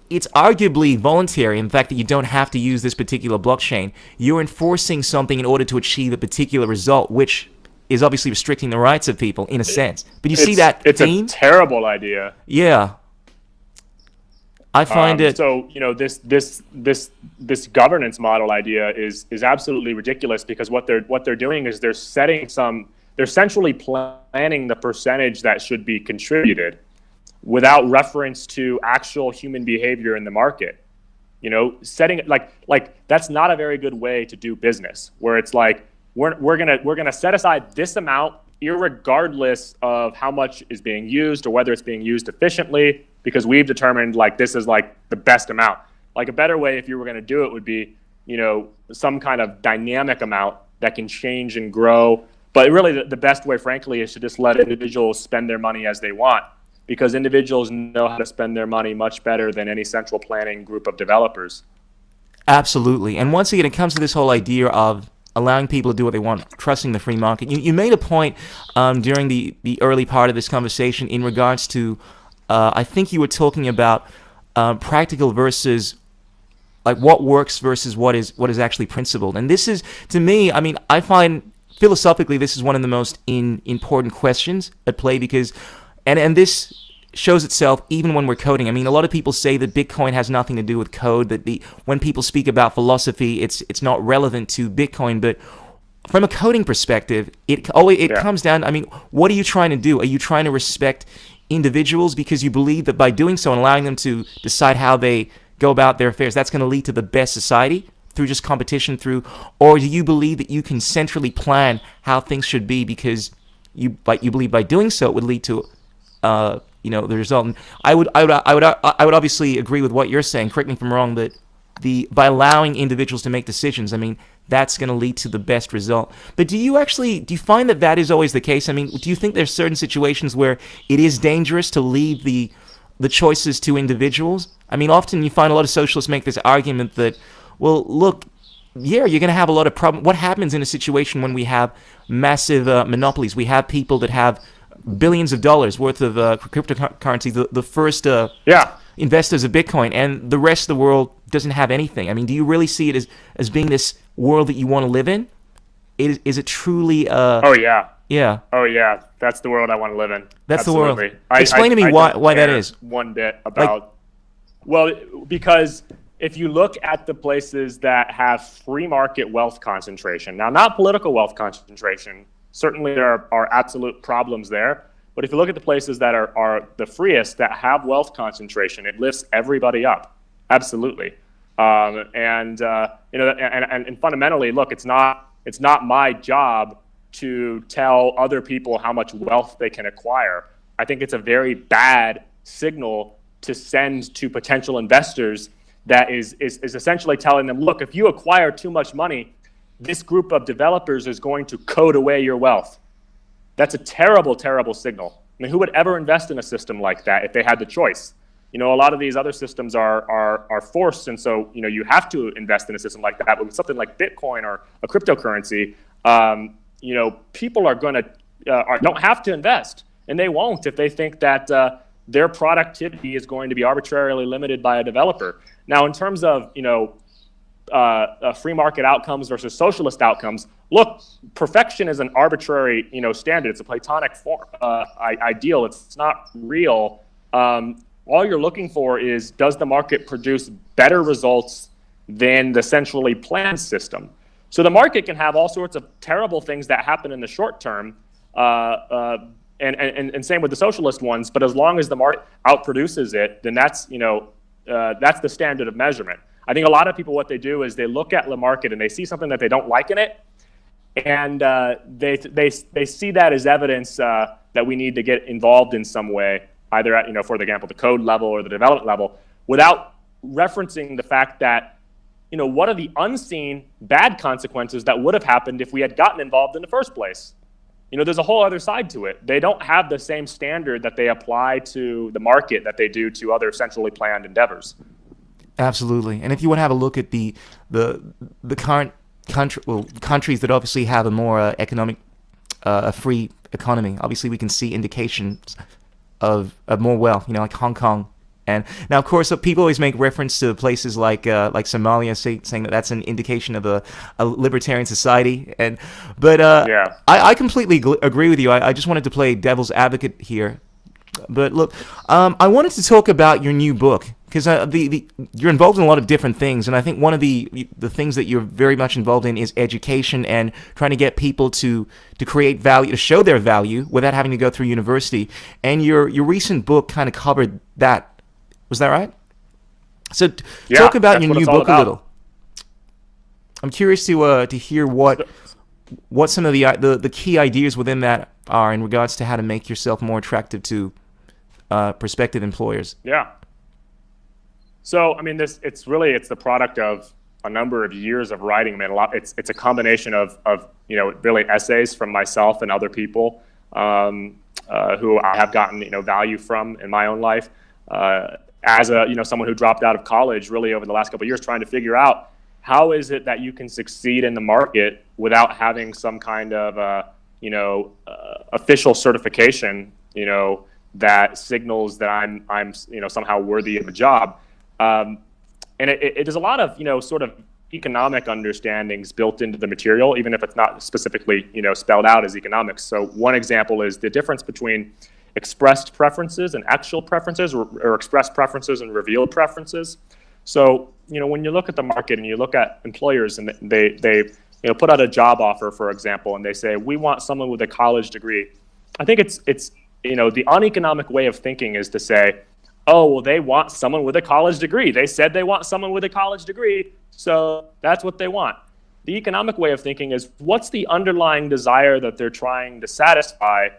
arguably voluntary in the fact that you don't have to use this particular blockchain. You're enforcing something in order to achieve a particular result, which is obviously restricting the rights of people in a sense. But you see that theme? It's a terrible idea. Yeah. I find it. So, this governance model idea is absolutely ridiculous, because what they're doing is they're centrally planning the percentage that should be contributed without reference to actual human behavior in the market. Setting it like that's not a very good way to do business, where it's like we're gonna set aside this amount irregardless of how much is being used or whether it's being used efficiently, because we've determined like this is like the best amount. Like a better way, if you were going to do it, would be some kind of dynamic amount that can change and grow. But really the best way, frankly, is to just let individuals spend their money as they want, because individuals know how to spend their money much better than any central planning group of developers. Absolutely. And once again, it comes to this whole idea of allowing people to do what they want, trusting the free market. You made a point during the early part of this conversation in regards to I think you were talking about practical versus like what works versus what is actually principled. And this is, to me, I mean, I find philosophically this is one of the most important questions at play, because and this shows itself even when we're coding. I mean, a lot of people say that Bitcoin has nothing to do with code, that when people speak about philosophy, it's not relevant to Bitcoin. But from a coding perspective, it comes down, I mean, what are you trying to do? Are you trying to respect individuals because you believe that by doing so and allowing them to decide how they go about their affairs, that's going to lead to the best society through just competition, or do you believe that you can centrally plan how things should be because you believe by doing so it would lead to the result? And I would obviously agree with what you're saying. Correct me if I'm wrong, that by allowing individuals to make decisions, I mean, that's going to lead to the best result. But do you find that is always the case? I mean, do you think there's certain situations where it is dangerous to leave the choices to individuals? I mean, often you find a lot of socialists make this argument that, well, look, yeah, you're going to have a lot of problems. What happens in a situation when we have massive monopolies? We have people that have billions of dollars worth of cryptocurrency, the first investors of Bitcoin, and the rest of the world doesn't have anything. I mean, do you really see it as being this world that you want to live in? Is it truly... oh, yeah. Yeah. Oh, yeah. That's the world I want to live in. That's Absolutely. the world. Explain to me why that is. One bit about... Well, because if you look at the places that have free market wealth concentration, now not political wealth concentration, certainly there are absolute problems there, but if you look at the places that are the freest, that have wealth concentration, it lifts everybody up. Absolutely. And fundamentally, look, it's not my job to tell other people how much wealth they can acquire. I think it's a very bad signal to send to potential investors that is essentially telling them, look, if you acquire too much money, this group of developers is going to code away your wealth. That's a terrible, terrible signal. I mean, who would ever invest in a system like that if they had the choice? A lot of these other systems are forced, and so you have to invest in a system like that. But with something like Bitcoin or a cryptocurrency, people are going to don't have to invest, and they won't if they think that their productivity is going to be arbitrarily limited by a developer. Now, in terms of free market outcomes versus socialist outcomes, look, perfection is an arbitrary standard. It's a Platonic form, ideal. It's not real. All you're looking for is, does the market produce better results than the centrally planned system? So the market can have all sorts of terrible things that happen in the short term, and same with the socialist ones. But as long as the market outproduces it, then that's the standard of measurement. I think a lot of people, what they do is they look at the market and they see something that they don't like in it, and they see that as evidence that we need to get involved in some way, either at for example the code level or the development level, without referencing the fact that what are the unseen bad consequences that would have happened if we had gotten involved in the first place. There's a whole other side to it. They don't have the same standard that they apply to the market that they do to other centrally planned endeavors. Absolutely. And if you want to have a look at the current countries that obviously have a more a free economy, obviously we can see indications of more wealth, like Hong Kong. And now, of course, people always make reference to places like Somalia, saying that that's an indication of a libertarian society. But I completely agree with you. I just wanted to play devil's advocate here. But look, I wanted to talk about your new book, because you're involved in a lot of different things, and I think one of the things that you're very much involved in is education and trying to get people to create value, to show their value without having to go through university. And your recent book kind of covered that. Was that right? So talk about your new book a little. I'm curious to hear what some of the key ideas within that are in regards to how to make yourself more attractive to prospective employers. Yeah. So, I mean, it's the product of a number of years of writing. I mean, it's a combination of really essays from myself and other people who I have gotten value from in my own life. As someone who dropped out of college really over the last couple of years, trying to figure out how is it that you can succeed in the market without having some kind of official certification that signals that I'm somehow worthy of a job. And there's a lot of, sort of economic understandings built into the material, even if it's not specifically, spelled out as economics. So one example is the difference between expressed preferences and actual preferences, or expressed preferences and revealed preferences. So, when you look at the market and you look at employers and they put out a job offer, for example, and they say, we want someone with a college degree. I think it's the uneconomic way of thinking is to say, oh, well, they want someone with a college degree. They said they want someone with a college degree, so that's what they want. The economic way of thinking is, what's the underlying desire that they're trying to satisfy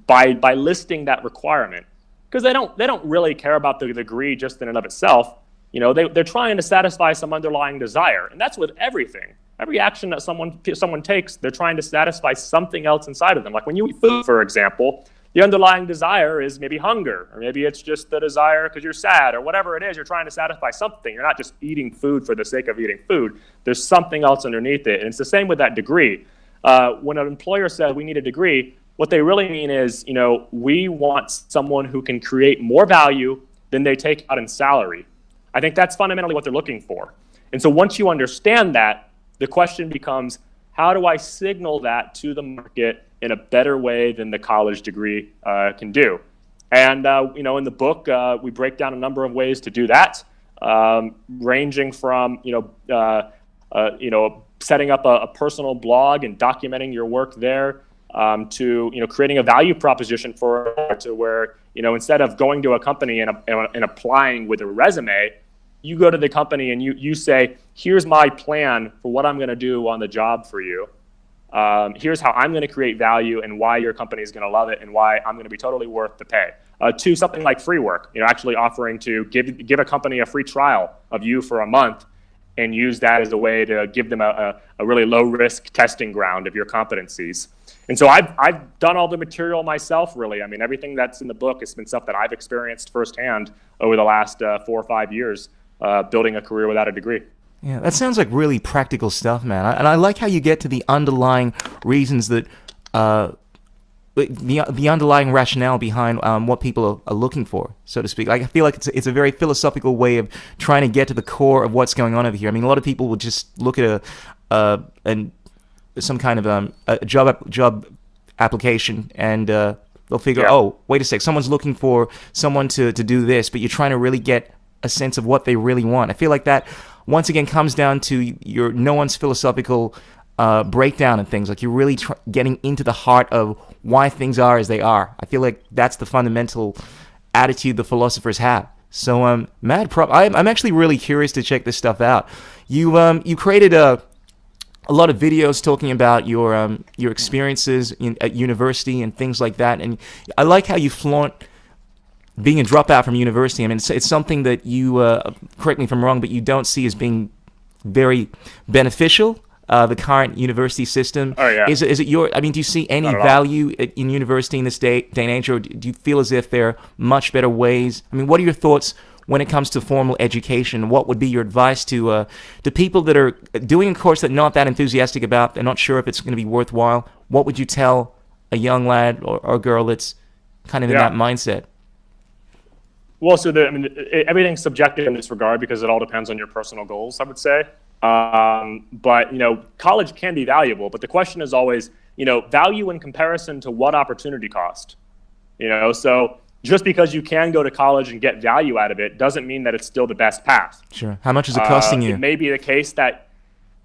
by listing that requirement? Because they don't really care about the degree just in and of itself. They're trying to satisfy some underlying desire, and that's with everything. Every action that someone takes, they're trying to satisfy something else inside of them. Like when you eat food, for example, the underlying desire is maybe hunger, or maybe it's just the desire because you're sad, or whatever it is, you're trying to satisfy something. You're not just eating food for the sake of eating food. There's something else underneath it, and it's the same with that degree. When an employer says we need a degree, what they really mean is, we want someone who can create more value than they take out in salary. I think that's fundamentally what they're looking for. And so once you understand that, the question becomes, how do I signal that to the market in a better way than the college degree can do? And, in the book, we break down a number of ways to do that, ranging from, setting up a personal blog and documenting your work there, to, creating a value proposition to where, instead of going to a company and applying with a resume, you go to the company and you say, here's my plan for what I'm going to do on the job for you. Here's how I'm going to create value and why your company is going to love it and why I'm going to be totally worth the pay. To something like free work, actually offering to give a company a free trial of you for a month and use that as a way to give them a really low risk testing ground of your competencies. And so I've done all the material myself, really. I mean, everything that's in the book has been stuff that I've experienced firsthand over the last 4 or 5 years, building a career without a degree. Yeah, that sounds like really practical stuff, man. And I like how you get to the underlying reasons that, the underlying rationale behind what people are looking for, so to speak. Like, I feel like it's a very philosophical way of trying to get to the core of what's going on over here. I mean, a lot of people will just look at some kind of a job application and they'll figure, oh, wait a sec, someone's looking for someone to do this, but you're trying to really get a sense of what they really want. I feel like that once again comes down to no one's philosophical breakdown and things. Like, you're really getting into the heart of why things are as they are. I feel like that's the fundamental attitude the philosophers have. So mad prop. I'm actually really curious to check this stuff out. You created a lot of videos talking about your experiences at university and things like that, and I like how you flaunt being a dropout from university. I mean, it's something that you, correct me if I'm wrong, but you don't see as being very beneficial, the current university system. Oh, yeah. Is it I mean, do you see any value in university in this day and age, or do you feel as if there are much better ways? I mean, what are your thoughts when it comes to formal education? What would be your advice to people that are doing a course that they're not that enthusiastic about, they're not sure if it's going to be worthwhile? What would you tell a young lad or girl that's kind of in that mindset? Well, so everything's subjective in this regard because it all depends on your personal goals, I would say. But, college can be valuable, but the question is always, value in comparison to what opportunity cost? So just because you can go to college and get value out of it doesn't mean that it's still the best path. Sure. How much is it costing you? It may be the case that,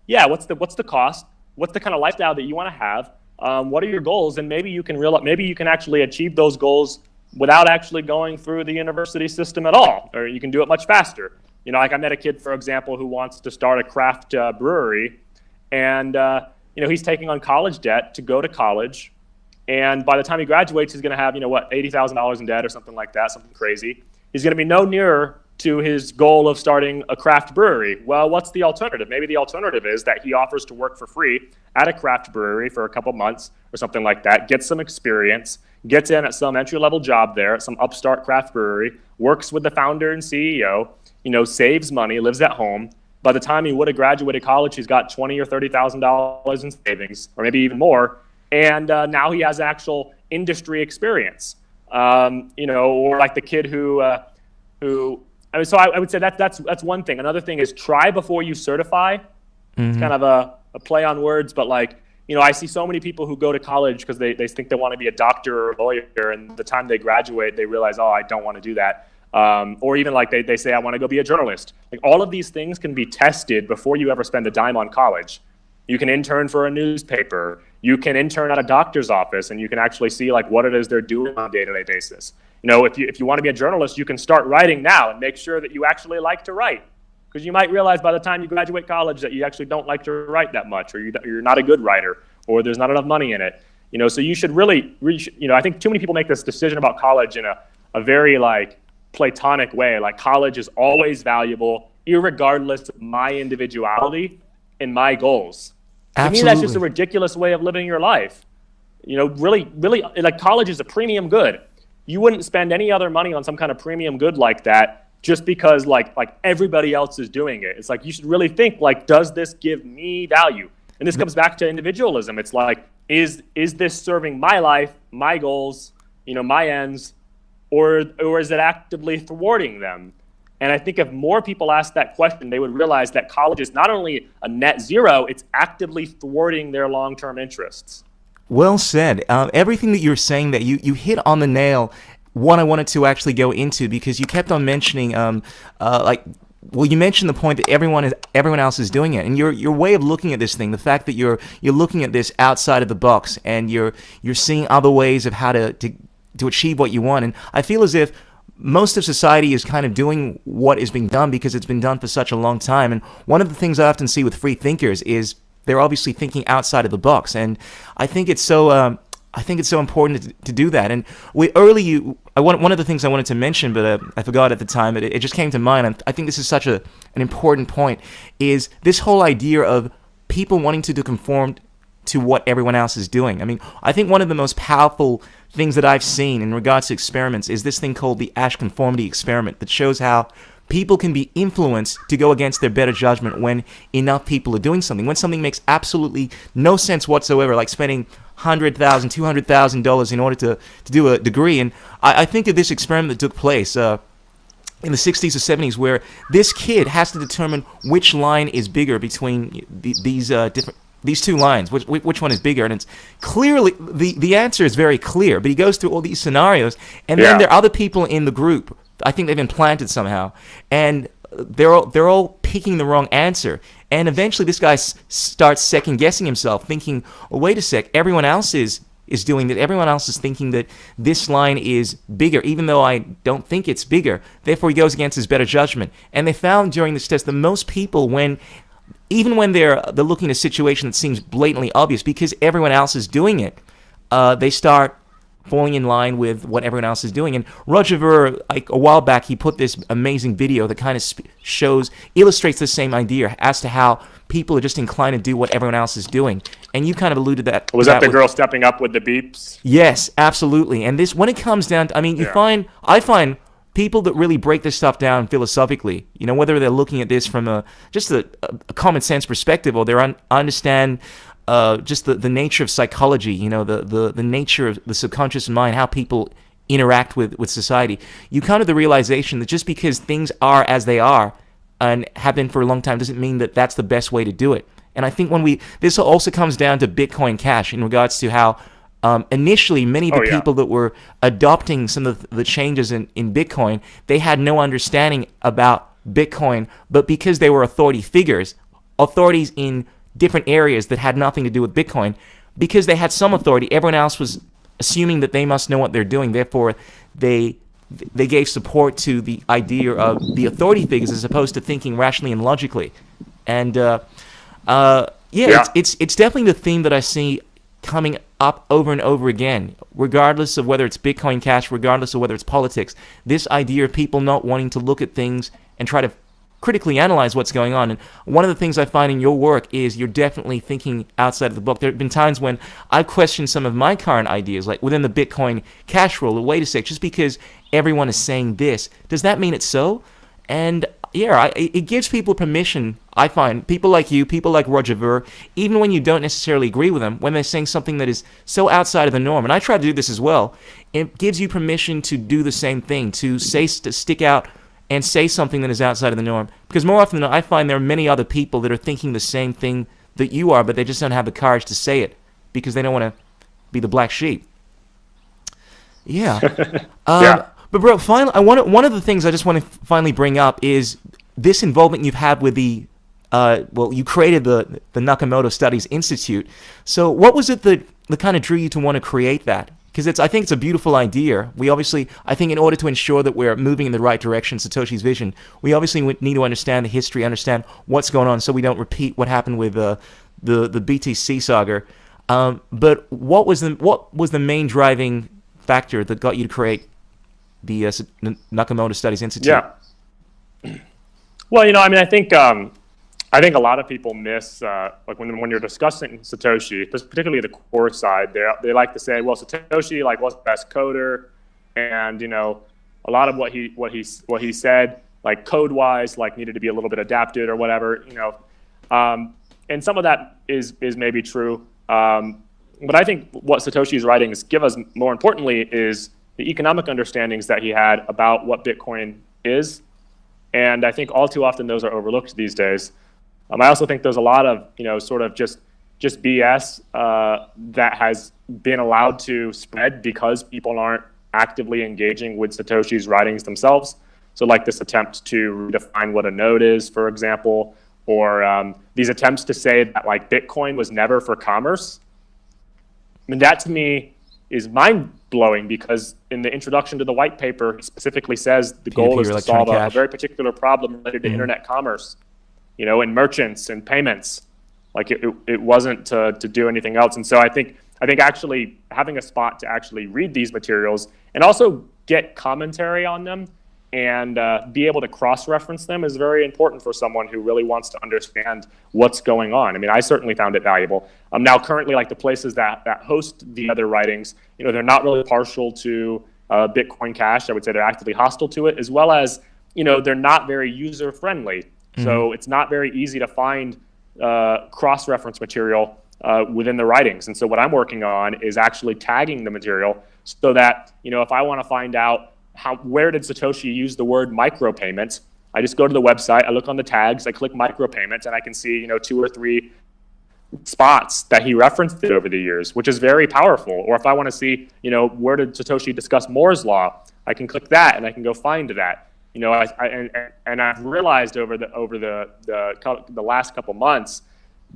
what's the cost? What's the kind of lifestyle that you want to have? What are your goals? And maybe you can actually achieve those goals without actually going through the university system at all, or you can do it much faster. Like I met a kid, for example, who wants to start a craft brewery, and he's taking on college debt to go to college, and by the time he graduates, he's going to have $80,000 in debt or something like that, something crazy. He's going to be no nearer to his goal of starting a craft brewery. Well, what's the alternative? Maybe the alternative is that he offers to work for free at a craft brewery for a couple months or something like that, gets some experience, gets in at some entry-level job there at some upstart craft brewery, works with the founder and CEO, saves money, lives at home. By the time he would have graduated college, he's got $20,000 or $30,000 in savings, or maybe even more. And now he has actual industry experience. Or like the kid who I mean, so I would say that's one thing. Another thing is try before you certify. It's kind of a play on words, but like, I see so many people who go to college because they think they want to be a doctor or a lawyer, and the time they graduate, they realize, oh, I don't want to do that. Or even like they say, I want to go be a journalist. Like all of these things can be tested before you ever spend a dime on college. You can intern for a newspaper. You can intern at a doctor's office, and you can actually see like what it is they're doing on a day-to-day basis. If you want to be a journalist, you can start writing now and make sure that you actually like to write. Because you might realize by the time you graduate college that you actually don't like to write that much, or you're not a good writer, or there's not enough money in it. So you should really, I think too many people make this decision about college in a very like platonic way. Like college is always valuable, irregardless of my individuality and my goals. Absolutely. To me, that's just a ridiculous way of living your life. Really, like college is a premium good. You wouldn't spend any other money on some kind of premium good like that just because like everybody else is doing it. It's like you should really think like, does this give me value? And this comes back to individualism. It's like, is this serving my life, my goals, my ends, or is it actively thwarting them? And I think if more people asked that question, they would realize that college is not only a net zero, it's actively thwarting their long-term interests. Well said. Everything that you're saying, that you hit on the nail. One I wanted to actually go into, because you kept on mentioning, you mentioned the point that everyone else is doing it, and your way of looking at this thing, the fact that you're looking at this outside of the box, and you're seeing other ways of how to achieve what you want. And I feel as if most of society is kind of doing what is being done because it's been done for such a long time. And one of the things I often see with free thinkers is they're obviously thinking outside of the box, and I think it's so important to do that. And one of the things I wanted to mention, but I forgot at the time, but it just came to mind. And I think this is such an important point, is this whole idea of people wanting to conform to what everyone else is doing. I mean, I think one of the most powerful things that I've seen in regards to experiments is this thing called the Asch conformity experiment, that shows how people can be influenced to go against their better judgment when enough people are doing something. When something makes absolutely no sense whatsoever, like spending $100,000, $200,000 in order to do a degree. And I think of this experiment that took place in the 60s or 70s, where this kid has to determine which line is bigger between these two lines, which one is bigger. And it's clearly, the answer is very clear, but he goes through all these scenarios, and then there are other people in the group, I think they've been planted somehow, and they're all picking the wrong answer. And eventually this guy starts second guessing himself, thinking, well, wait a sec, everyone else is doing that. Everyone else is thinking that this line is bigger, even though I don't think it's bigger. Therefore, he goes against his better judgment. And they found during this test that most people, even when they're looking at a situation that seems blatantly obvious, because everyone else is doing it, they start falling in line with what everyone else is doing. And Roger Ver, like a while back, he put this amazing video that kind of illustrates the same idea as to how people are just inclined to do what everyone else is doing. And you kind of alluded to that. Was that the girl stepping up with the beeps? Yes, absolutely. And this, when it comes down to, I mean, I find people that really break this stuff down philosophically, whether they're looking at this from just a common sense perspective, or they understand just the nature of psychology, the nature of the subconscious mind, how people interact with society, you come to the realization that just because things are as they are and have been for a long time doesn't mean that that's the best way to do it. And I think this also comes down to Bitcoin Cash in regards to how initially many of the people that were adopting some of the changes in Bitcoin, they had no understanding about Bitcoin, but because they were authorities in different areas that had nothing to do with Bitcoin, because they had some authority, everyone else was assuming that they must know what they're doing. Therefore, they gave support to the idea of the authority figures as opposed to thinking rationally and logically. And it's definitely the theme that I see coming up over and over again, regardless of whether it's Bitcoin Cash, regardless of whether it's politics. This idea of people not wanting to look at things and try to critically analyze what's going on. And one of the things I find in your work is you're definitely thinking outside of the book. There have been times when I've questioned some of my current ideas, like within the Bitcoin Cash rule. Wait a sec, just because everyone is saying this, does that mean it's so? And it gives people permission. I find people like you, people like Roger Ver, even when you don't necessarily agree with them, when they're saying something that is so outside of the norm, and I try to do this as well, it gives you permission to do the same thing, to stick out and say something that is outside of the norm. Because more often than not, I find there are many other people that are thinking the same thing that you are, but they just don't have the courage to say it because they don't want to be the black sheep. Yeah. Yeah. But bro, finally, one of the things I just want to finally bring up is this involvement you've had with the, you created the Nakamoto Studies Institute. So what was it that kind of drew you to want to create that? Because I think it's a beautiful idea. I think in order to ensure that we're moving in the right direction, Satoshi's vision, we obviously need to understand the history, understand what's going on, so we don't repeat what happened with the BTC saga. But what was the main driving factor that got you to create the Nakamoto Studies Institute? Yeah. Well, I think a lot of people miss like when you're discussing Satoshi, particularly the core side. They like to say, well, Satoshi was the best coder, and a lot of what he said, like code wise, needed to be a little bit adapted or whatever. And some of that is maybe true. But I think what Satoshi's writings give us, more importantly, is the economic understandings that he had about what Bitcoin is. And I think all too often those are overlooked these days. I also think there's a lot of, sort of just BS that has been allowed to spread because people aren't actively engaging with Satoshi's writings themselves. So this attempt to redefine what a node is, for example, or these attempts to say that Bitcoin was never for commerce. I mean, that to me is mind-blowing, because in the introduction to the white paper, he specifically says the goal is to solve a very particular problem related to internet commerce, and merchants and payments. It wasn't to do anything else. And so I think actually having a spot to actually read these materials and also get commentary on them and be able to cross-reference them is very important for someone who really wants to understand what's going on. I mean, I certainly found it valuable. Now, currently, the places that host the other writings, they're not really partial to Bitcoin Cash. I would say they're actively hostile to it, as well as, they're not very user-friendly. Mm-hmm. So it's not very easy to find cross-reference material within the writings. And so what I'm working on is actually tagging the material so that, if I want to find out where did Satoshi use the word micropayments, I just go to the website, I look on the tags, I click micropayments, and I can see 2 or 3 spots that he referenced it over the years, which is very powerful. Or if I want to see, where did Satoshi discuss Moore's law, I can click that and I can go find that. I've realized over the last couple months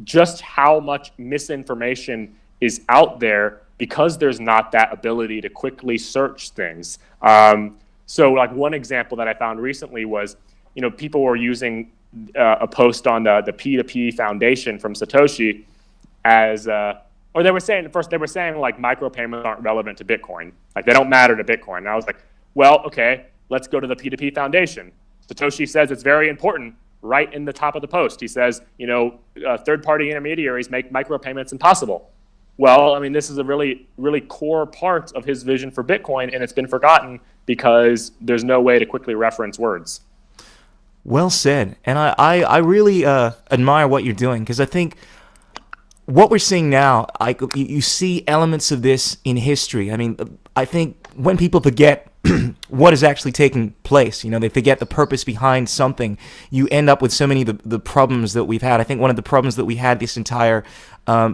just how much misinformation is out there, because there's not that ability to quickly search things. So one example that I found recently was, people were using a post on the P2P Foundation from Satoshi as, or they were saying micropayments aren't relevant to Bitcoin. They don't matter to Bitcoin. And I was like, well, okay, let's go to the P2P Foundation. Satoshi says it's very important right in the top of the post. He says, third-party intermediaries make micropayments impossible. Well, I mean, this is a really, really core part of his vision for Bitcoin, and it's been forgotten because there's no way to quickly reference words. Well said. And I really admire what you're doing, because I think what we're seeing now, you see elements of this in history. I mean, I think when people forget what is actually taking place, they forget the purpose behind something, you end up with so many of the problems that we've had. I think one of the problems that we had this entire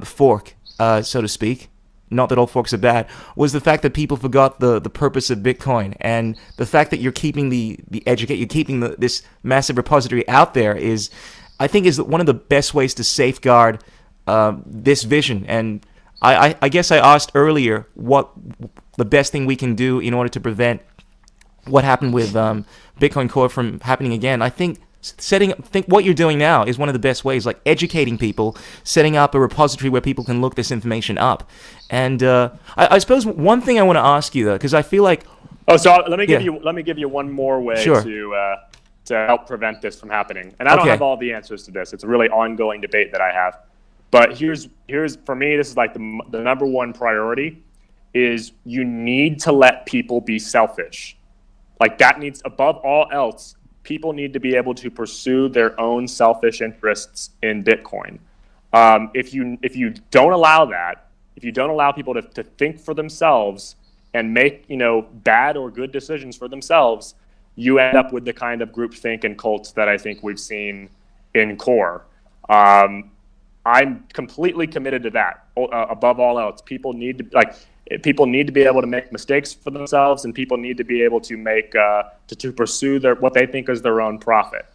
fork, so to speak, not that all forks are bad, was the fact that people forgot the purpose of Bitcoin. And the fact that you're keeping you're keeping this massive repository out there I think is one of the best ways to safeguard this vision. And I guess I asked earlier what the best thing we can do in order to prevent what happened with Bitcoin Core from happening again. I think what you're doing now is one of the best ways, educating people, setting up a repository where people can look this information up. And I suppose one thing I want to ask you, though, because I feel like... So let me give you one more way to help prevent this from happening. And I don't have all the answers to this. It's a really ongoing debate that I have. But here's for me, this is the number one priority, is you need to let people be selfish. That needs, above all else, people need to be able to pursue their own selfish interests in Bitcoin. If you don't allow that, if you don't allow people to think for themselves and make, bad or good decisions for themselves, you end up with the kind of groupthink and cults that I think we've seen in Core. I'm completely committed to that. Above all else, people need to be able to make mistakes for themselves, and people need to be able to make to pursue what they think is their own profit.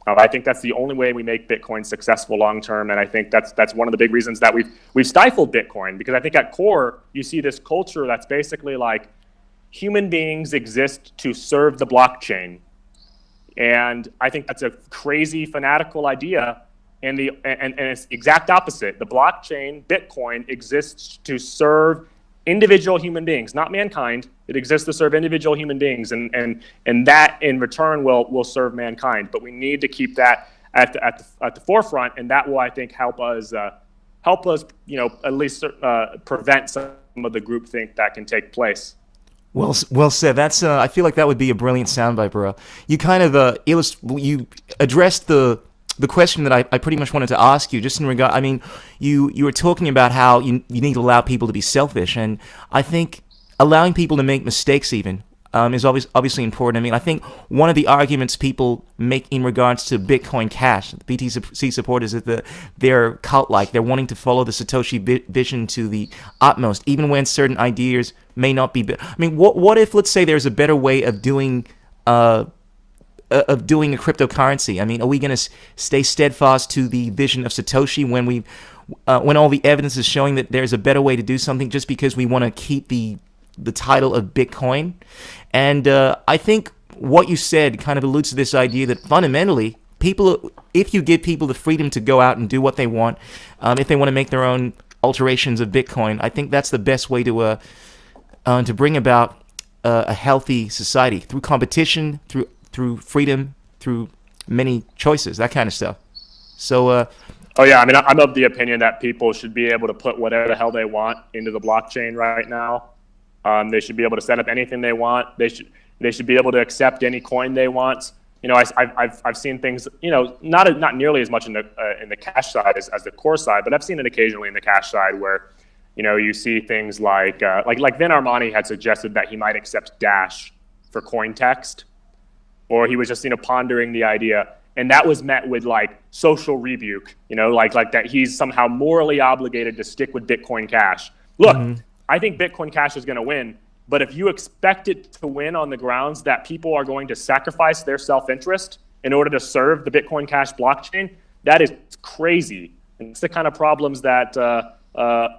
I think that's the only way we make Bitcoin successful long term, and I think that's one of the big reasons that we've stifled Bitcoin, because I think at core you see this culture that's basically like human beings exist to serve the blockchain, and I think that's a crazy fanatical idea. And it's the exact opposite. The blockchain, Bitcoin, exists to serve individual human beings, not mankind. It exists to serve individual human beings, and that in return will serve mankind. But we need to keep that at the forefront, and that will, I think, help us at least prevent some of the groupthink that can take place. Well said. That's I feel like that would be a brilliant soundbite, bro. You kind of you addressed the question that I pretty much wanted to ask you, just in regard. I mean, you were talking about how you need to allow people to be selfish, and I think allowing people to make mistakes even is obviously important. I mean, I think one of the arguments people make in regards to Bitcoin Cash, the BTC supporters, is that they're cult-like. They're wanting to follow the Satoshi vision to the utmost, even when certain ideas may not be. I mean, what if, let's say, there's a better way of doing a cryptocurrency? I mean, are we going to stay steadfast to the vision of Satoshi when all the evidence is showing that there's a better way to do something, just because we want to keep the title of Bitcoin? And I think what you said kind of alludes to this idea that fundamentally, if you give people the freedom to go out and do what they want, if they want to make their own alterations of Bitcoin, I think that's the best way to bring about a healthy society, through competition, through freedom, through many choices, that kind of stuff. So, oh yeah, I mean, I'm of the opinion that people should be able to put whatever the hell they want into the blockchain right now. They should be able to set up anything they want. They should be able to accept any coin they want. I've seen things, not nearly as much in the cash side as the core side, but I've seen it occasionally in the cash side where, you see things like Vin Armani had suggested that he might accept Dash for coin text. Or he was just, pondering the idea, and that was met with like social rebuke, like that he's somehow morally obligated to stick with Bitcoin Cash. Look, I think Bitcoin Cash is going to win, but if you expect it to win on the grounds that people are going to sacrifice their self-interest in order to serve the Bitcoin Cash blockchain, that is crazy. And it's the kind of problems that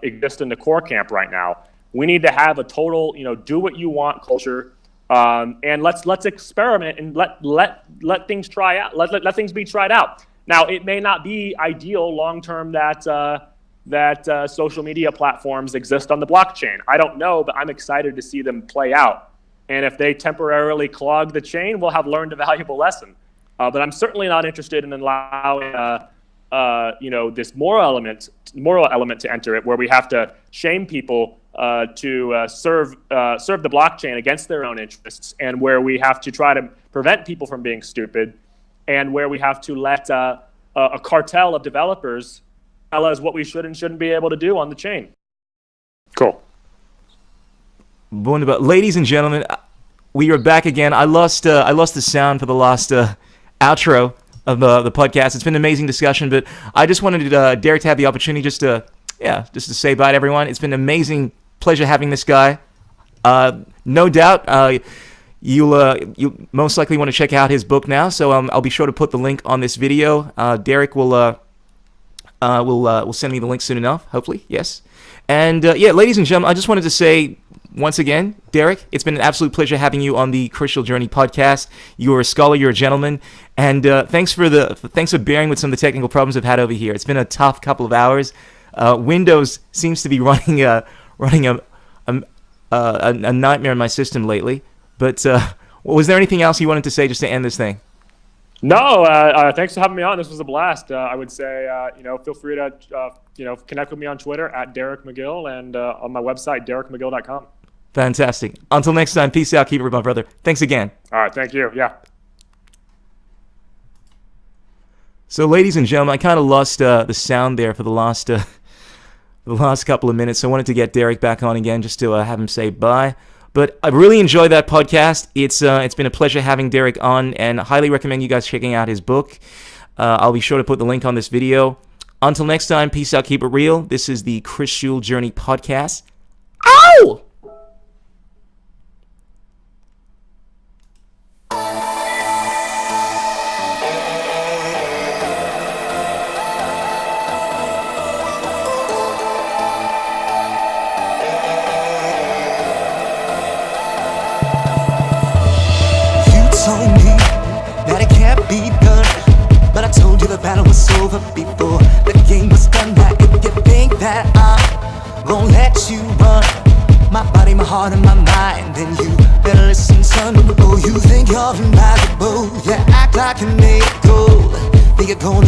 exist in the core camp right now. We need to have a total, do what you want culture. And let's experiment and let things try out. Let things be tried out. Now, it may not be ideal long term that social media platforms exist on the blockchain. I don't know, but I'm excited to see them play out. And if they temporarily clog the chain, we'll have learned a valuable lesson. But I'm certainly not interested in allowing this moral element to enter it, where we have to shame people to serve the blockchain against their own interests, and where we have to try to prevent people from being stupid, and where we have to let a cartel of developers tell us what we should and shouldn't be able to do on the chain. Cool. Wunderbar. Ladies and gentlemen, we are back again. I lost the sound for the last outro of the podcast. It's been an amazing discussion, but I just wanted Derek to have the opportunity just to say bye to everyone. It's been an amazing pleasure having this guy. No doubt you'll most likely want to check out his book now, so I'll be sure to put the link on this video. Derek will send me the link soon enough, hopefully. Yes. And ladies and gentlemen, I just wanted to say once again, Derek, it's been an absolute pleasure having you on the Crucial Journey podcast. You're a scholar, you're a gentleman, and thanks for bearing with some of the technical problems I've had over here. It's been a tough couple of hours. Windows seems to be running a nightmare in my system lately. But was there anything else you wanted to say just to end this thing? No, thanks for having me on. This was a blast. I would say, feel free to, connect with me on Twitter at Derek Magill, and on my website, derekmagill.com. Fantastic. Until next time, peace out. Keep it real, my brother. Thanks again. All right. Thank you. Yeah. So, ladies and gentlemen, I kind of lost the sound there for the last couple of minutes. So I wanted to get Derek back on again just to have him say bye. But I really enjoyed that podcast. It's been a pleasure having Derek on, and I highly recommend you guys checking out his book. I'll be sure to put the link on this video. Until next time, peace out, keep it real. This is the Chris Schul Journey Podcast. Ow! Told me that it can't be done, but I told you the battle was over before the game was done. Now if you think that I'm gonna let you run my body, my heart, and my mind, then you better listen, son. Oh, you think you're invaluable, you act like an egg gold, think you're gonna